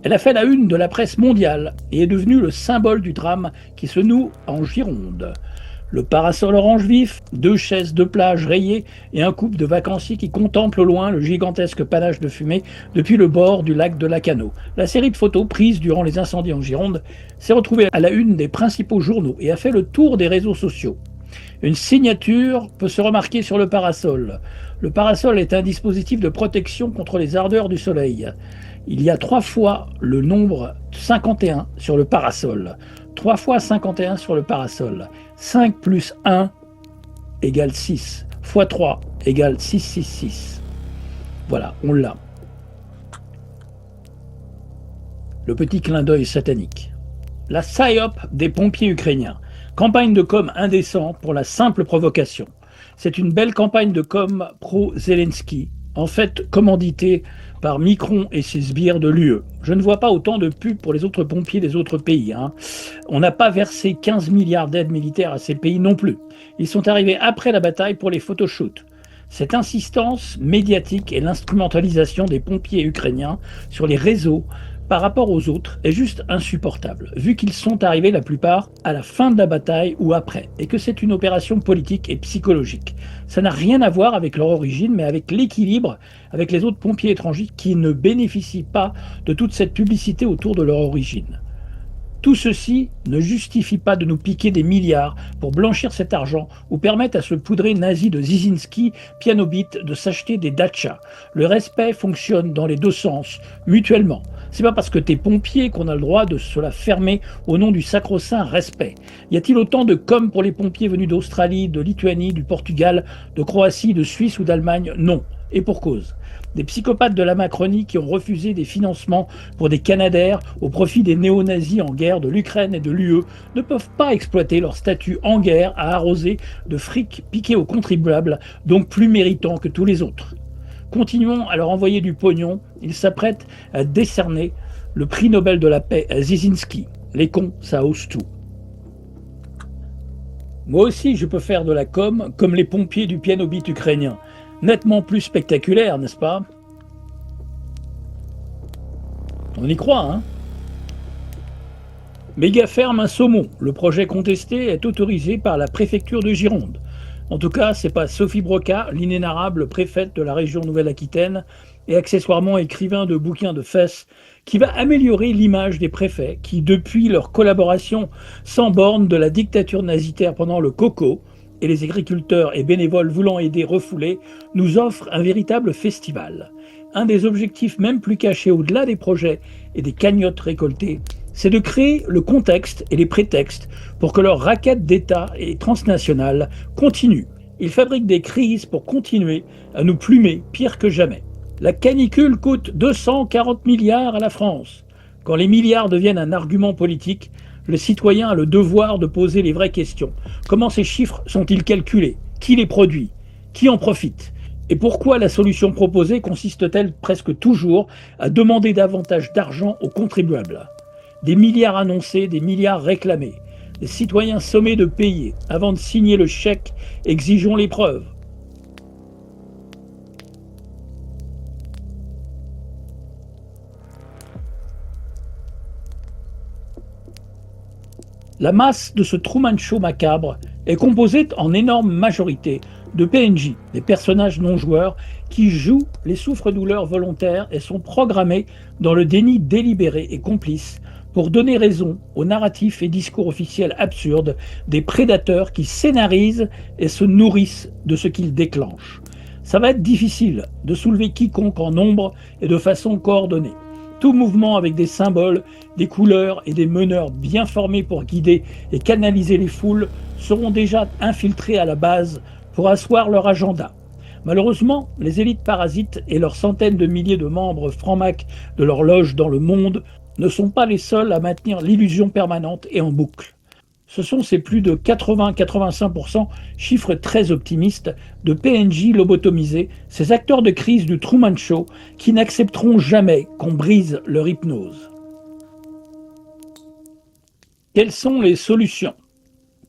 Elle a fait la une de la presse mondiale et est devenue le symbole du drame qui se noue en Gironde. Le parasol orange vif, 2 chaises de plage rayées et un couple de vacanciers qui contemplent au loin le gigantesque panache de fumée depuis le bord du lac de Lacanau. La série de photos prises durant les incendies en Gironde s'est retrouvée à la une des principaux journaux et a fait le tour des réseaux sociaux. Une signature peut se remarquer sur le parasol. Le parasol est un dispositif de protection contre les ardeurs du soleil. Il y a 3 fois le nombre 51 sur le parasol. 3 fois 51 sur le parasol. 5 plus 1 égale 6. Fois 3 égale 666. Voilà, on l'a. Le petit clin d'œil satanique. La psyop des pompiers ukrainiens. Campagne de com indécente pour la simple provocation. C'est une belle campagne de com pro-Zelensky, en fait commanditée par Micron et ses sbires de l'UE. Je ne vois pas autant de pubs pour les autres pompiers des autres pays. On n'a pas versé 15 milliards d'aides militaires à ces pays non plus. Ils sont arrivés après la bataille pour les photoshoots. Cette insistance médiatique et l'instrumentalisation des pompiers ukrainiens sur les réseaux par rapport aux autres est juste insupportable, vu qu'ils sont arrivés la plupart à la fin de la bataille ou après, et que c'est une opération politique et psychologique. Ça n'a rien à voir avec leur origine, mais avec l'équilibre avec les autres pompiers étrangers qui ne bénéficient pas de toute cette publicité autour de leur origine. Tout ceci ne justifie pas de nous piquer des milliards pour blanchir cet argent ou permettre à ce poudré nazi de Zizinski, Pianobit, de s'acheter des Dacia. Le respect fonctionne dans les deux sens, mutuellement. C'est pas parce que t'es pompier qu'on a le droit de se la fermer au nom du sacro-saint respect. Y a-t-il autant de com pour les pompiers venus d'Australie, de Lituanie, du Portugal, de Croatie, de Suisse ou d'Allemagne? Non. Et pour cause. Des psychopathes de la Macronie qui ont refusé des financements pour des Canadaires au profit des néo-nazis en guerre de l'Ukraine et de l'UE ne peuvent pas exploiter leur statut en guerre à arroser de fric piqué aux contribuables, donc plus méritants que tous les autres. Continuons à leur envoyer du pognon, ils s'apprêtent à décerner le prix Nobel de la paix à Zizinski. Les cons, ça hausse tout. Moi aussi, je peux faire de la com comme les pompiers du Pianobit ukrainien. Nettement plus spectaculaire, n'est-ce pas? On y croit, hein? Mégaferme un saumon. Le projet contesté est autorisé par la préfecture de Gironde. En tout cas, c'est pas Sophie Broca, l'inénarrable préfète de la région Nouvelle-Aquitaine et accessoirement écrivain de bouquins de fesses, qui va améliorer l'image des préfets qui, depuis leur collaboration sans borne de la dictature nazitaire pendant le Coco, et les agriculteurs et bénévoles voulant aider refoulés, nous offrent un véritable festival. Un des objectifs même plus cachés au-delà des projets et des cagnottes récoltées, c'est de créer le contexte et les prétextes pour que leur raquette d'État et transnationale continue. Ils fabriquent des crises pour continuer à nous plumer pire que jamais. La canicule coûte 240 milliards à la France. Quand les milliards deviennent un argument politique, le citoyen a le devoir de poser les vraies questions. Comment ces chiffres sont-ils calculés? Qui les produit? Qui en profite? Et pourquoi la solution proposée consiste-t-elle presque toujours à demander davantage d'argent aux contribuables? Des milliards annoncés, des milliards réclamés. Les citoyens sommés de payer. Avant de signer le chèque, exigeons les preuves. La masse de ce Truman Show macabre est composée en énorme majorité de PNJ, des personnages non joueurs, qui jouent les souffres-douleurs volontaires et sont programmés dans le déni délibéré et complice pour donner raison aux narratifs et discours officiels absurdes des prédateurs qui scénarisent et se nourrissent de ce qu'ils déclenchent. Ça va être difficile de soulever quiconque en nombre et de façon coordonnée. Tout mouvement avec des symboles, des couleurs et des meneurs bien formés pour guider et canaliser les foules seront déjà infiltrés à la base pour asseoir leur agenda. Malheureusement, les élites parasites et leurs centaines de milliers de membres francs-macs de leur loge dans le monde ne sont pas les seuls à maintenir l'illusion permanente et en boucle. Ce sont ces plus de 80-85%, chiffre très optimiste, de PNJ lobotomisés, ces acteurs de crise du Truman Show, qui n'accepteront jamais qu'on brise leur hypnose. Quelles sont les solutions?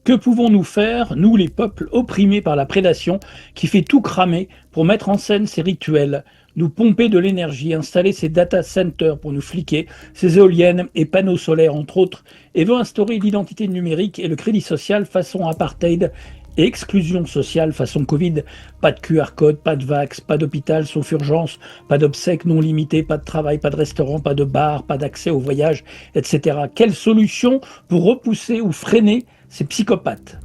Que pouvons-nous faire, nous les peuples opprimés par la prédation, qui fait tout cramer pour mettre en scène ces rituels, nous pomper de l'énergie, installer ces data centers pour nous fliquer, ces éoliennes et panneaux solaires entre autres, et veut instaurer l'identité numérique et le crédit social façon apartheid et exclusion sociale façon Covid. Pas de QR code, pas de vax, pas d'hôpital sauf urgence, pas d'obsèques non limitées, pas de travail, pas de restaurant, pas de bar, pas d'accès au voyage, etc. Quelle solution pour repousser ou freiner ces psychopathes?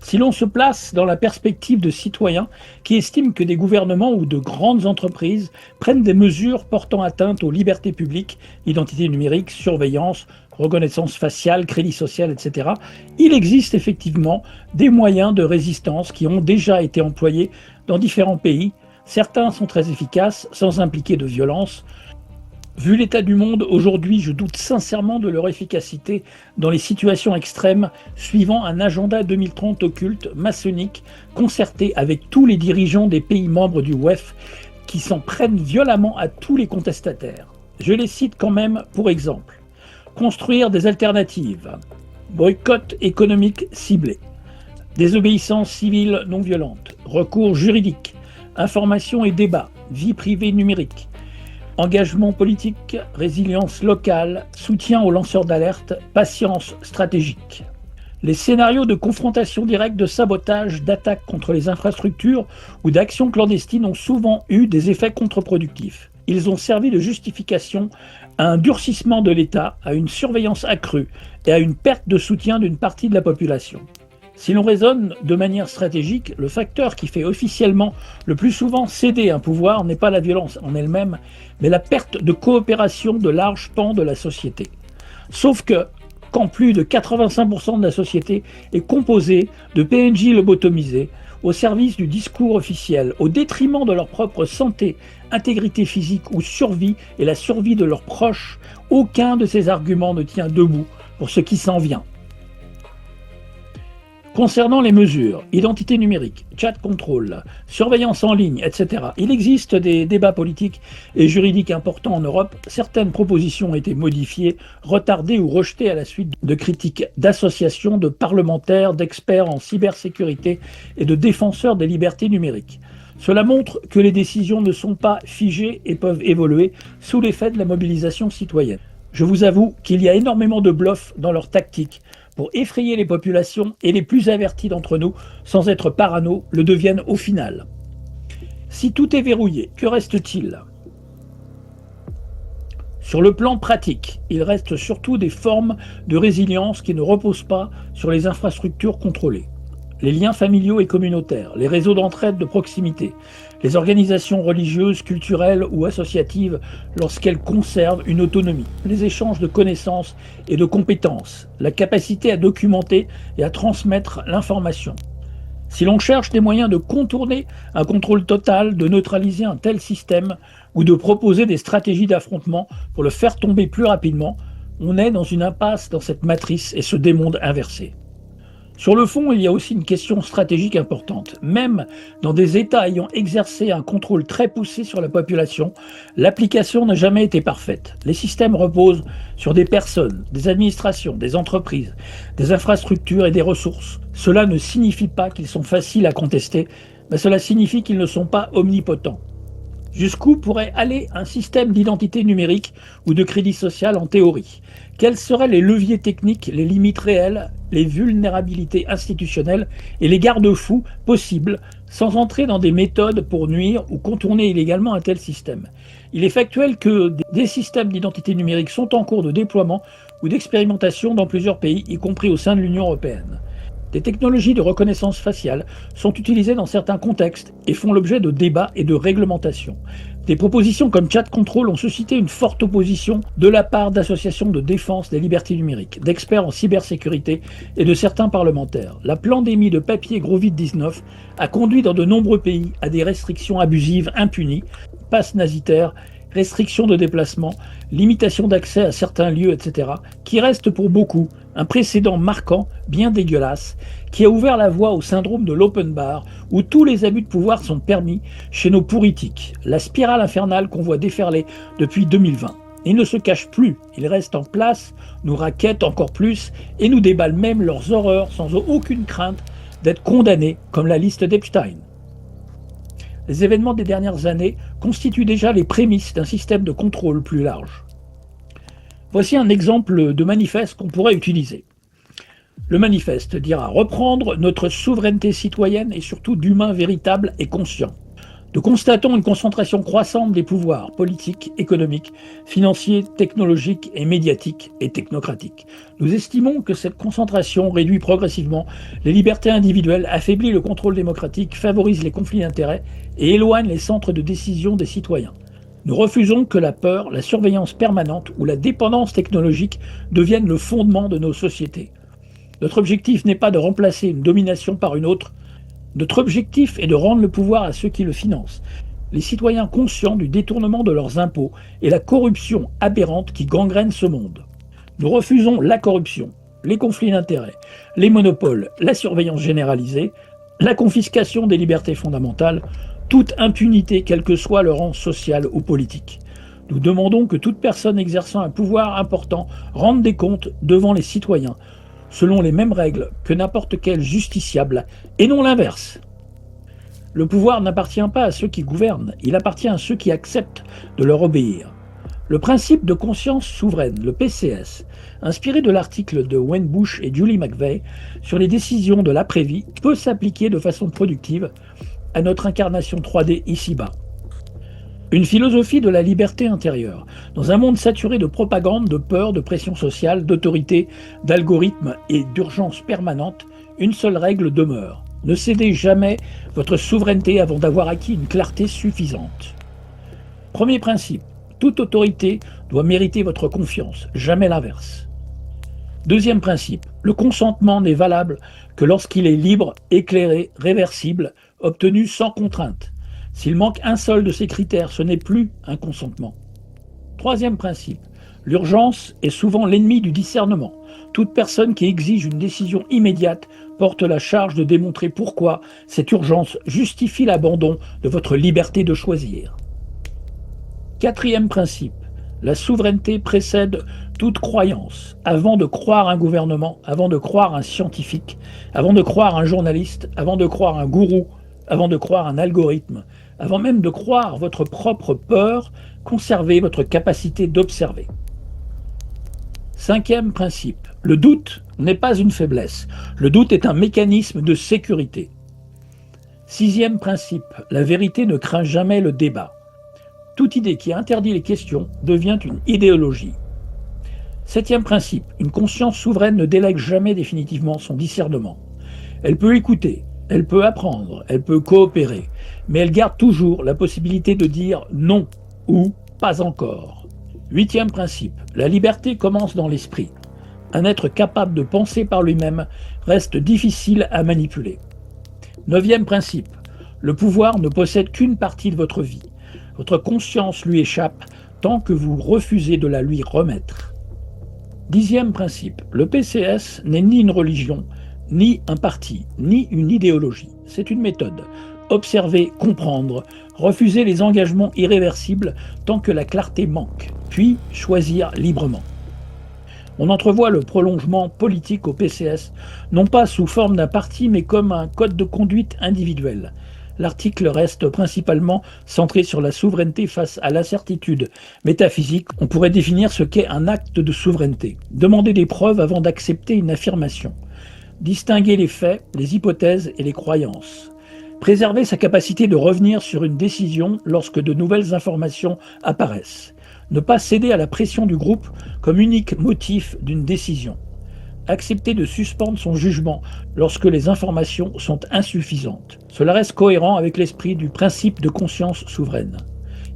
Si l'on se place dans la perspective de citoyens qui estiment que des gouvernements ou de grandes entreprises prennent des mesures portant atteinte aux libertés publiques, identité numérique, surveillance, reconnaissance faciale, crédit social, etc., il existe effectivement des moyens de résistance qui ont déjà été employés dans différents pays. Certains sont très efficaces, sans impliquer de violence. Vu l'état du monde aujourd'hui, je doute sincèrement de leur efficacité dans les situations extrêmes, suivant un agenda 2030 occulte, maçonnique, concerté avec tous les dirigeants des pays membres du WEF qui s'en prennent violemment à tous les contestataires. Je les cite quand même pour exemple. Construire des alternatives, boycott économique ciblé, désobéissance civile non violente, recours juridique, information et débat, vie privée numérique, engagement politique, résilience locale, soutien aux lanceurs d'alerte, patience stratégique. Les scénarios de confrontation directe, de sabotage, d'attaque contre les infrastructures ou d'actions clandestines ont souvent eu des effets contre-productifs. Ils ont servi de justification à un durcissement de l'État, à une surveillance accrue et à une perte de soutien d'une partie de la population. Si l'on raisonne de manière stratégique, le facteur qui fait officiellement le plus souvent céder un pouvoir n'est pas la violence en elle-même, mais la perte de coopération de larges pans de la société. Sauf que, quand plus de 85% de la société est composée de PNJ lobotomisés, au service du discours officiel, au détriment de leur propre santé, intégrité physique ou survie et la survie de leurs proches, aucun de ces arguments ne tient debout pour ce qui s'en vient. Concernant les mesures, identité numérique, chat control, surveillance en ligne, etc., il existe des débats politiques et juridiques importants en Europe. Certaines propositions ont été modifiées, retardées ou rejetées à la suite de critiques d'associations, de parlementaires, d'experts en cybersécurité et de défenseurs des libertés numériques. Cela montre que les décisions ne sont pas figées et peuvent évoluer sous l'effet de la mobilisation citoyenne. Je vous avoue qu'il y a énormément de bluff dans leur tactique pour effrayer les populations et les plus avertis d'entre nous, sans être parano, le deviennent au final. Si tout est verrouillé, que reste-t-il? Sur le plan pratique, il reste surtout des formes de résilience qui ne reposent pas sur les infrastructures contrôlées. Les liens familiaux et communautaires, les réseaux d'entraide de proximité, les organisations religieuses, culturelles ou associatives lorsqu'elles conservent une autonomie, les échanges de connaissances et de compétences, la capacité à documenter et à transmettre l'information. Si l'on cherche des moyens de contourner un contrôle total, de neutraliser un tel système ou de proposer des stratégies d'affrontement pour le faire tomber plus rapidement, on est dans une impasse dans cette matrice et ce démonde inversé. Sur le fond, il y a aussi une question stratégique importante. Même dans des États ayant exercé un contrôle très poussé sur la population, l'application n'a jamais été parfaite. Les systèmes reposent sur des personnes, des administrations, des entreprises, des infrastructures et des ressources. Cela ne signifie pas qu'ils sont faciles à contester, mais cela signifie qu'ils ne sont pas omnipotents. Jusqu'où pourrait aller un système d'identité numérique ou de crédit social en théorie? Quels seraient les leviers techniques, les limites réelles, les vulnérabilités institutionnelles et les garde-fous possibles sans entrer dans des méthodes pour nuire ou contourner illégalement un tel système? Il est factuel que des systèmes d'identité numérique sont en cours de déploiement ou d'expérimentation dans plusieurs pays, y compris au sein de l'Union européenne. Des technologies de reconnaissance faciale sont utilisées dans certains contextes et font l'objet de débats et de réglementations. Des propositions comme Chat Control ont suscité une forte opposition de la part d'associations de défense des libertés numériques, d'experts en cybersécurité et de certains parlementaires. La pandémie de papier Covid-19 a conduit dans de nombreux pays à des restrictions abusives impunies, passes nazitaires, restrictions de déplacement, limitation d'accès à certains lieux, etc., qui restent pour beaucoup un précédent marquant, bien dégueulasse, qui a ouvert la voie au syndrome de l'open bar, où tous les abus de pouvoir sont permis chez nos pourritiques, la spirale infernale qu'on voit déferler depuis 2020. Il ne se cache plus, il reste en place, nous raquette encore plus et nous déballe même leurs horreurs sans aucune crainte d'être condamnés comme la liste d'Epstein. Les événements des dernières années constituent déjà les prémices d'un système de contrôle plus large. Voici un exemple de manifeste qu'on pourrait utiliser. Le manifeste dira reprendre notre souveraineté citoyenne et surtout d'humains véritables et conscients. Nous constatons une concentration croissante des pouvoirs politiques, économiques, financiers, technologiques et médiatiques et technocratiques. Nous estimons que cette concentration réduit progressivement les libertés individuelles, affaiblit le contrôle démocratique, favorise les conflits d'intérêts et éloigne les centres de décision des citoyens. Nous refusons que la peur, la surveillance permanente ou la dépendance technologique deviennent le fondement de nos sociétés. Notre objectif n'est pas de remplacer une domination par une autre. Notre objectif est de rendre le pouvoir à ceux qui le financent, les citoyens conscients du détournement de leurs impôts et la corruption aberrante qui gangrène ce monde. Nous refusons la corruption, les conflits d'intérêts, les monopoles, la surveillance généralisée, la confiscation des libertés fondamentales, toute impunité quel que soit le rang social ou politique. Nous demandons que toute personne exerçant un pouvoir important rende des comptes devant les citoyens, selon les mêmes règles que n'importe quel justiciable, et non l'inverse. Le pouvoir n'appartient pas à ceux qui gouvernent, il appartient à ceux qui acceptent de leur obéir. Le principe de conscience souveraine, le PCS, inspiré de l'article de Wayne Bush et Julie McVeigh sur les décisions de l'après-vie, peut s'appliquer de façon productive à notre incarnation 3D ici-bas. Une philosophie de la liberté intérieure, dans un monde saturé de propagande, de peur, de pression sociale, d'autorité, d'algorithmes et d'urgence permanente, une seule règle demeure. Ne cédez jamais votre souveraineté avant d'avoir acquis une clarté suffisante. Premier principe, toute autorité doit mériter votre confiance, jamais l'inverse. Deuxième principe, le consentement n'est valable que lorsqu'il est libre, éclairé, réversible, obtenu sans contrainte. S'il manque un seul de ces critères, ce n'est plus un consentement. Troisième principe, l'urgence est souvent l'ennemi du discernement. Toute personne qui exige une décision immédiate porte la charge de démontrer pourquoi cette urgence justifie l'abandon de votre liberté de choisir. Quatrième principe, la souveraineté précède toute croyance. Avant de croire un gouvernement, avant de croire un scientifique, avant de croire un journaliste, avant de croire un gourou, avant de croire un algorithme, avant même de croire votre propre peur, conservez votre capacité d'observer. Cinquième principe, le doute n'est pas une faiblesse. Le doute est un mécanisme de sécurité. Sixième principe, la vérité ne craint jamais le débat. Toute idée qui interdit les questions devient une idéologie. Septième principe, une conscience souveraine ne délègue jamais définitivement son discernement. Elle peut écouter, elle peut apprendre, elle peut coopérer, mais elle garde toujours la possibilité de dire non ou pas encore. Huitième principe, la liberté commence dans l'esprit. Un être capable de penser par lui-même reste difficile à manipuler. 9e principe. Le pouvoir ne possède qu'une partie de votre vie. Votre conscience lui échappe tant que vous refusez de la lui remettre. 10e principe. Le PCS n'est ni une religion, ni un parti, ni une idéologie. C'est une méthode. Observer, comprendre, refuser les engagements irréversibles tant que la clarté manque, puis choisir librement. On entrevoit le prolongement politique au PCS, non pas sous forme d'un parti, mais comme un code de conduite individuel. L'article reste principalement centré sur la souveraineté face à l'incertitude métaphysique. On pourrait définir ce qu'est un acte de souveraineté. Demander des preuves avant d'accepter une affirmation. Distinguer les faits, les hypothèses et les croyances. Préserver sa capacité de revenir sur une décision lorsque de nouvelles informations apparaissent. Ne pas céder à la pression du groupe comme unique motif d'une décision. Accepter de suspendre son jugement lorsque les informations sont insuffisantes. Cela reste cohérent avec l'esprit du principe de conscience souveraine.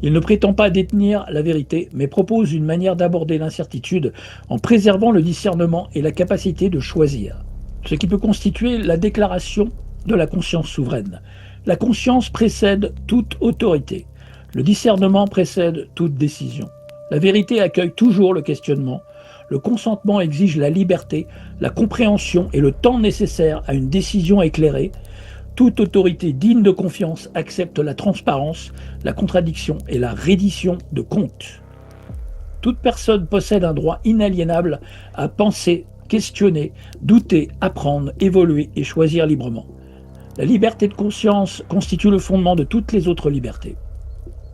Il ne prétend pas détenir la vérité, mais propose une manière d'aborder l'incertitude en préservant le discernement et la capacité de choisir. Ce qui peut constituer la déclaration de la conscience souveraine. La conscience précède toute autorité. Le discernement précède toute décision. La vérité accueille toujours le questionnement. Le consentement exige la liberté, la compréhension et le temps nécessaire à une décision éclairée. Toute autorité digne de confiance accepte la transparence, la contradiction et la reddition de comptes. Toute personne possède un droit inaliénable à penser, questionner, douter, apprendre, évoluer et choisir librement. La liberté de conscience constitue le fondement de toutes les autres libertés.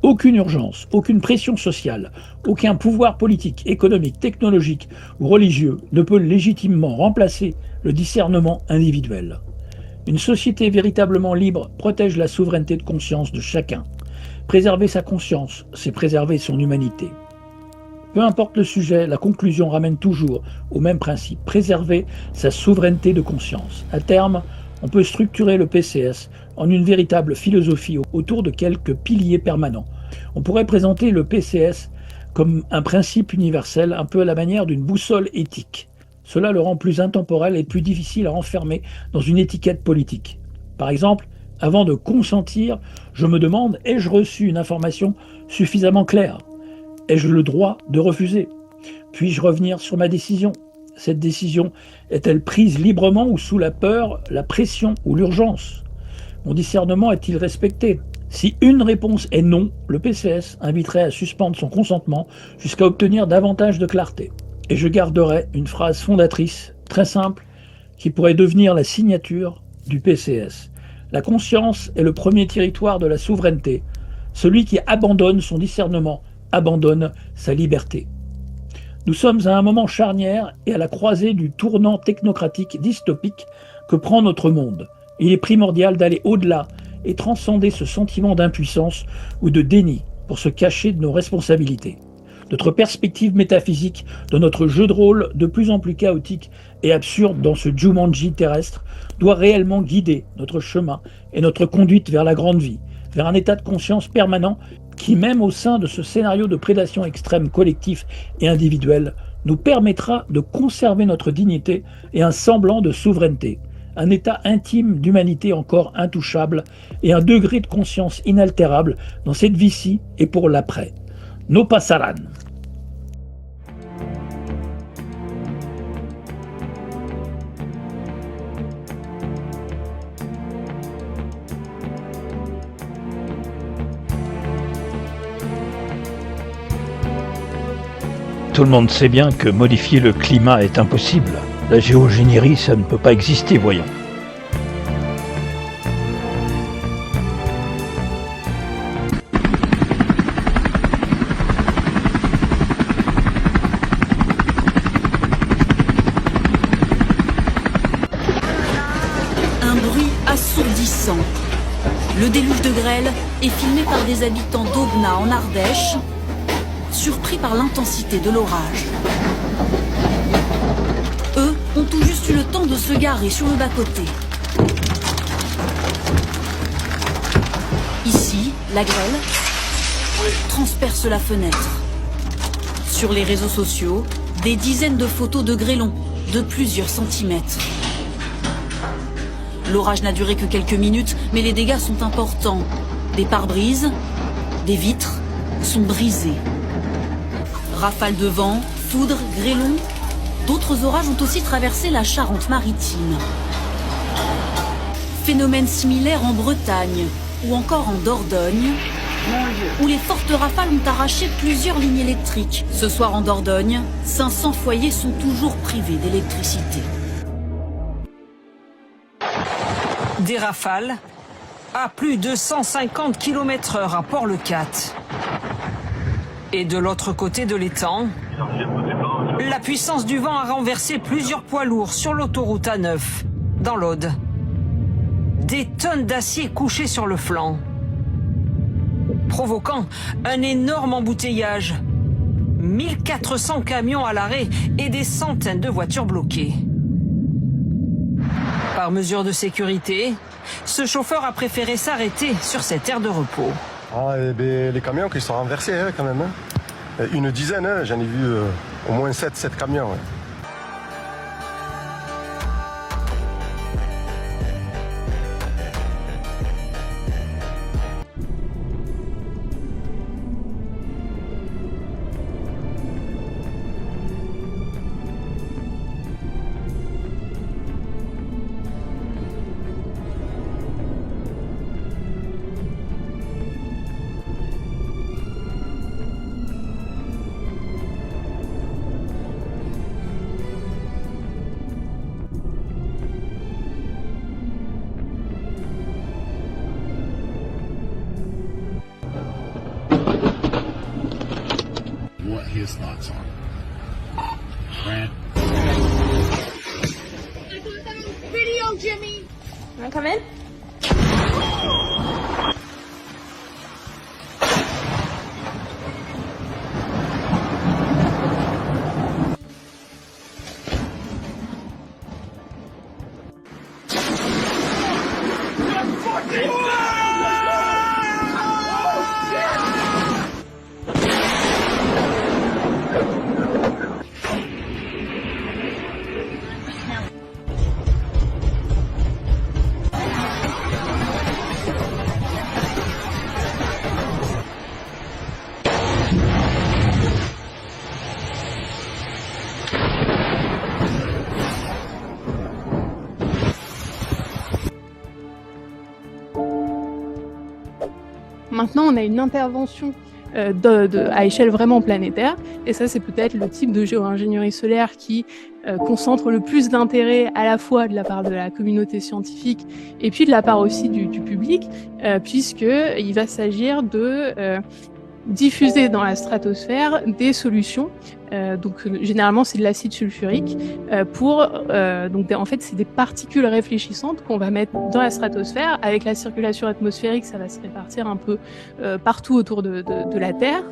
Aucune urgence, aucune pression sociale, aucun pouvoir politique, économique, technologique ou religieux ne peut légitimement remplacer le discernement individuel. Une société véritablement libre protège la souveraineté de conscience de chacun. Préserver sa conscience, c'est préserver son humanité. Peu importe le sujet, la conclusion ramène toujours au même principe, préserver sa souveraineté de conscience. À terme, on peut structurer le PCS en une véritable philosophie autour de quelques piliers permanents. On pourrait présenter le PCS comme un principe universel, un peu à la manière d'une boussole éthique. Cela le rend plus intemporel et plus difficile à enfermer dans une étiquette politique. Par exemple, avant de consentir, je me demande, ai-je reçu une information suffisamment claire ? Ai-je le droit de refuser ? Puis-je revenir sur ma décision ? Cette décision est-elle prise librement ou sous la peur, la pression ou l'urgence ? Mon discernement est-il respecté ? Si une réponse est non, le PCS inviterait à suspendre son consentement jusqu'à obtenir davantage de clarté. Et je garderai une phrase fondatrice, très simple, qui pourrait devenir la signature du PCS. La conscience est le premier territoire de la souveraineté. Celui qui abandonne son discernement abandonne sa liberté. Nous sommes à un moment charnière et à la croisée du tournant technocratique dystopique que prend notre monde. Il est primordial d'aller au-delà et transcender ce sentiment d'impuissance ou de déni pour se cacher de nos responsabilités. Notre perspective métaphysique de notre jeu de rôle de plus en plus chaotique et absurde dans ce Jumanji terrestre doit réellement guider notre chemin et notre conduite vers la grande vie, vers un état de conscience permanent qui, même au sein de ce scénario de prédation extrême collectif et individuel, nous permettra de conserver notre dignité et un semblant de souveraineté, un état intime d'humanité encore intouchable et un degré de conscience inaltérable dans cette vie-ci et pour l'après. No pasarán. Tout le monde sait bien que modifier le climat est impossible. La géogénierie, ça ne peut pas exister, voyons. Un bruit assourdissant. Le déluge de grêle est filmé par des habitants d'Aubenas en Ardèche, surpris par l'intensité de l'orage. Eux ont tout juste eu le temps de se garer sur le bas-côté. Ici, la grêle transperce la fenêtre. Sur les réseaux sociaux, des dizaines de photos de grêlons de plusieurs centimètres. L'orage n'a duré que quelques minutes, mais les dégâts sont importants. Des pare-brises, des vitres sont brisées. Rafales de vent, foudre, grêlons, d'autres orages ont aussi traversé la Charente-Maritime. Phénomène similaire en Bretagne ou encore en Dordogne, où les fortes rafales ont arraché plusieurs lignes électriques. Ce soir en Dordogne, 500 foyers sont toujours privés d'électricité. Des rafales à plus de 150 km/h à Port-le-Cat. Et de l'autre côté de l'étang, la puissance du vent a renversé plusieurs poids lourds sur l'autoroute A9, dans l'Aude. Des tonnes d'acier couchées sur le flanc, provoquant un énorme embouteillage. 1400 camions à l'arrêt et des centaines de voitures bloquées. Par mesure de sécurité, ce chauffeur a préféré s'arrêter sur cette aire de repos. Les camions qui sont renversés quand même. Une dizaine, j'en ai vu au moins 7 camions. His thoughts on Grant. Video, Jimmy. Wanna come in? Maintenant, on a une intervention à échelle vraiment planétaire, et ça, c'est peut-être le type de géo-ingénierie solaire qui concentre le plus d'intérêt à la fois de la part de la communauté scientifique et puis de la part aussi du public, puisqu'il va s'agir de diffuser dans la stratosphère des solutions. Donc généralement c'est de l'acide sulfurique en fait c'est des particules réfléchissantes qu'on va mettre dans la stratosphère. Avec la circulation atmosphérique, ça va se répartir un peu partout autour de la Terre.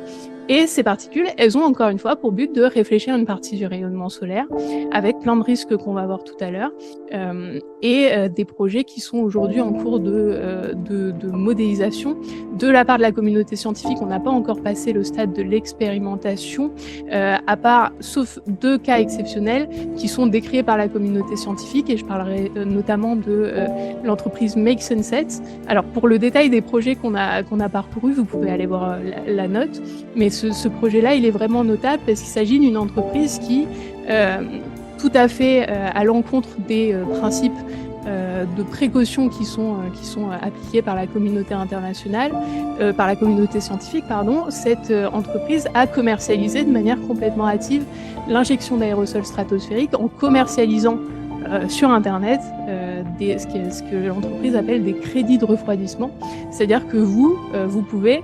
Et ces particules, elles ont encore une fois pour but de réfléchir une partie du rayonnement solaire, avec plein de risques qu'on va voir tout à l'heure, et des projets qui sont aujourd'hui en cours de modélisation de la part de la communauté scientifique. On n'a pas encore passé le stade de l'expérimentation, à part, sauf 2 cas exceptionnels qui sont décrits par la communauté scientifique, et je parlerai notamment de l'entreprise Make Sunset. Alors pour le détail des projets qu'on a parcourus, vous pouvez aller voir la note, mais ce projet-là, il est vraiment notable parce qu'il s'agit d'une entreprise qui, tout à fait à l'encontre des principes de précaution qui sont appliqués par la communauté internationale, par la communauté scientifique, pardon, cette entreprise a commercialisé de manière complètement hâtive l'injection d'aérosols stratosphériques en commercialisant sur Internet ce que l'entreprise appelle des crédits de refroidissement. C'est-à-dire que vous pouvez,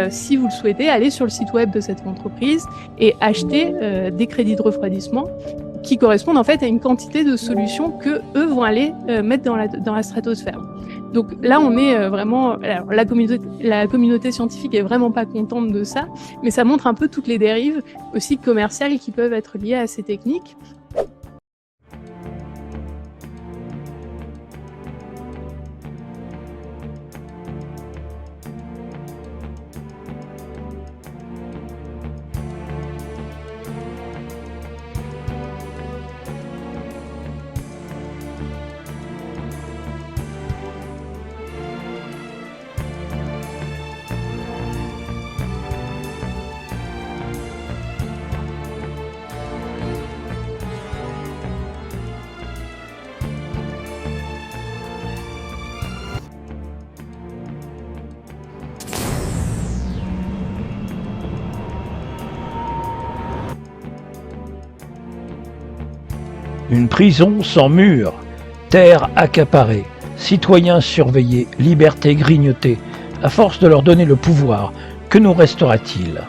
si vous le souhaitez, aller sur le site web de cette entreprise et acheter des crédits de refroidissement qui correspondent en fait à une quantité de solutions que eux vont aller mettre dans la stratosphère. Donc là, on est vraiment... Alors, la communauté scientifique est vraiment pas contente de ça, mais ça montre un peu toutes les dérives aussi commerciales qui peuvent être liées à ces techniques. Une prison sans murs, terre accaparée, citoyens surveillés, liberté grignotée. À force de leur donner le pouvoir, que nous restera-t-il ?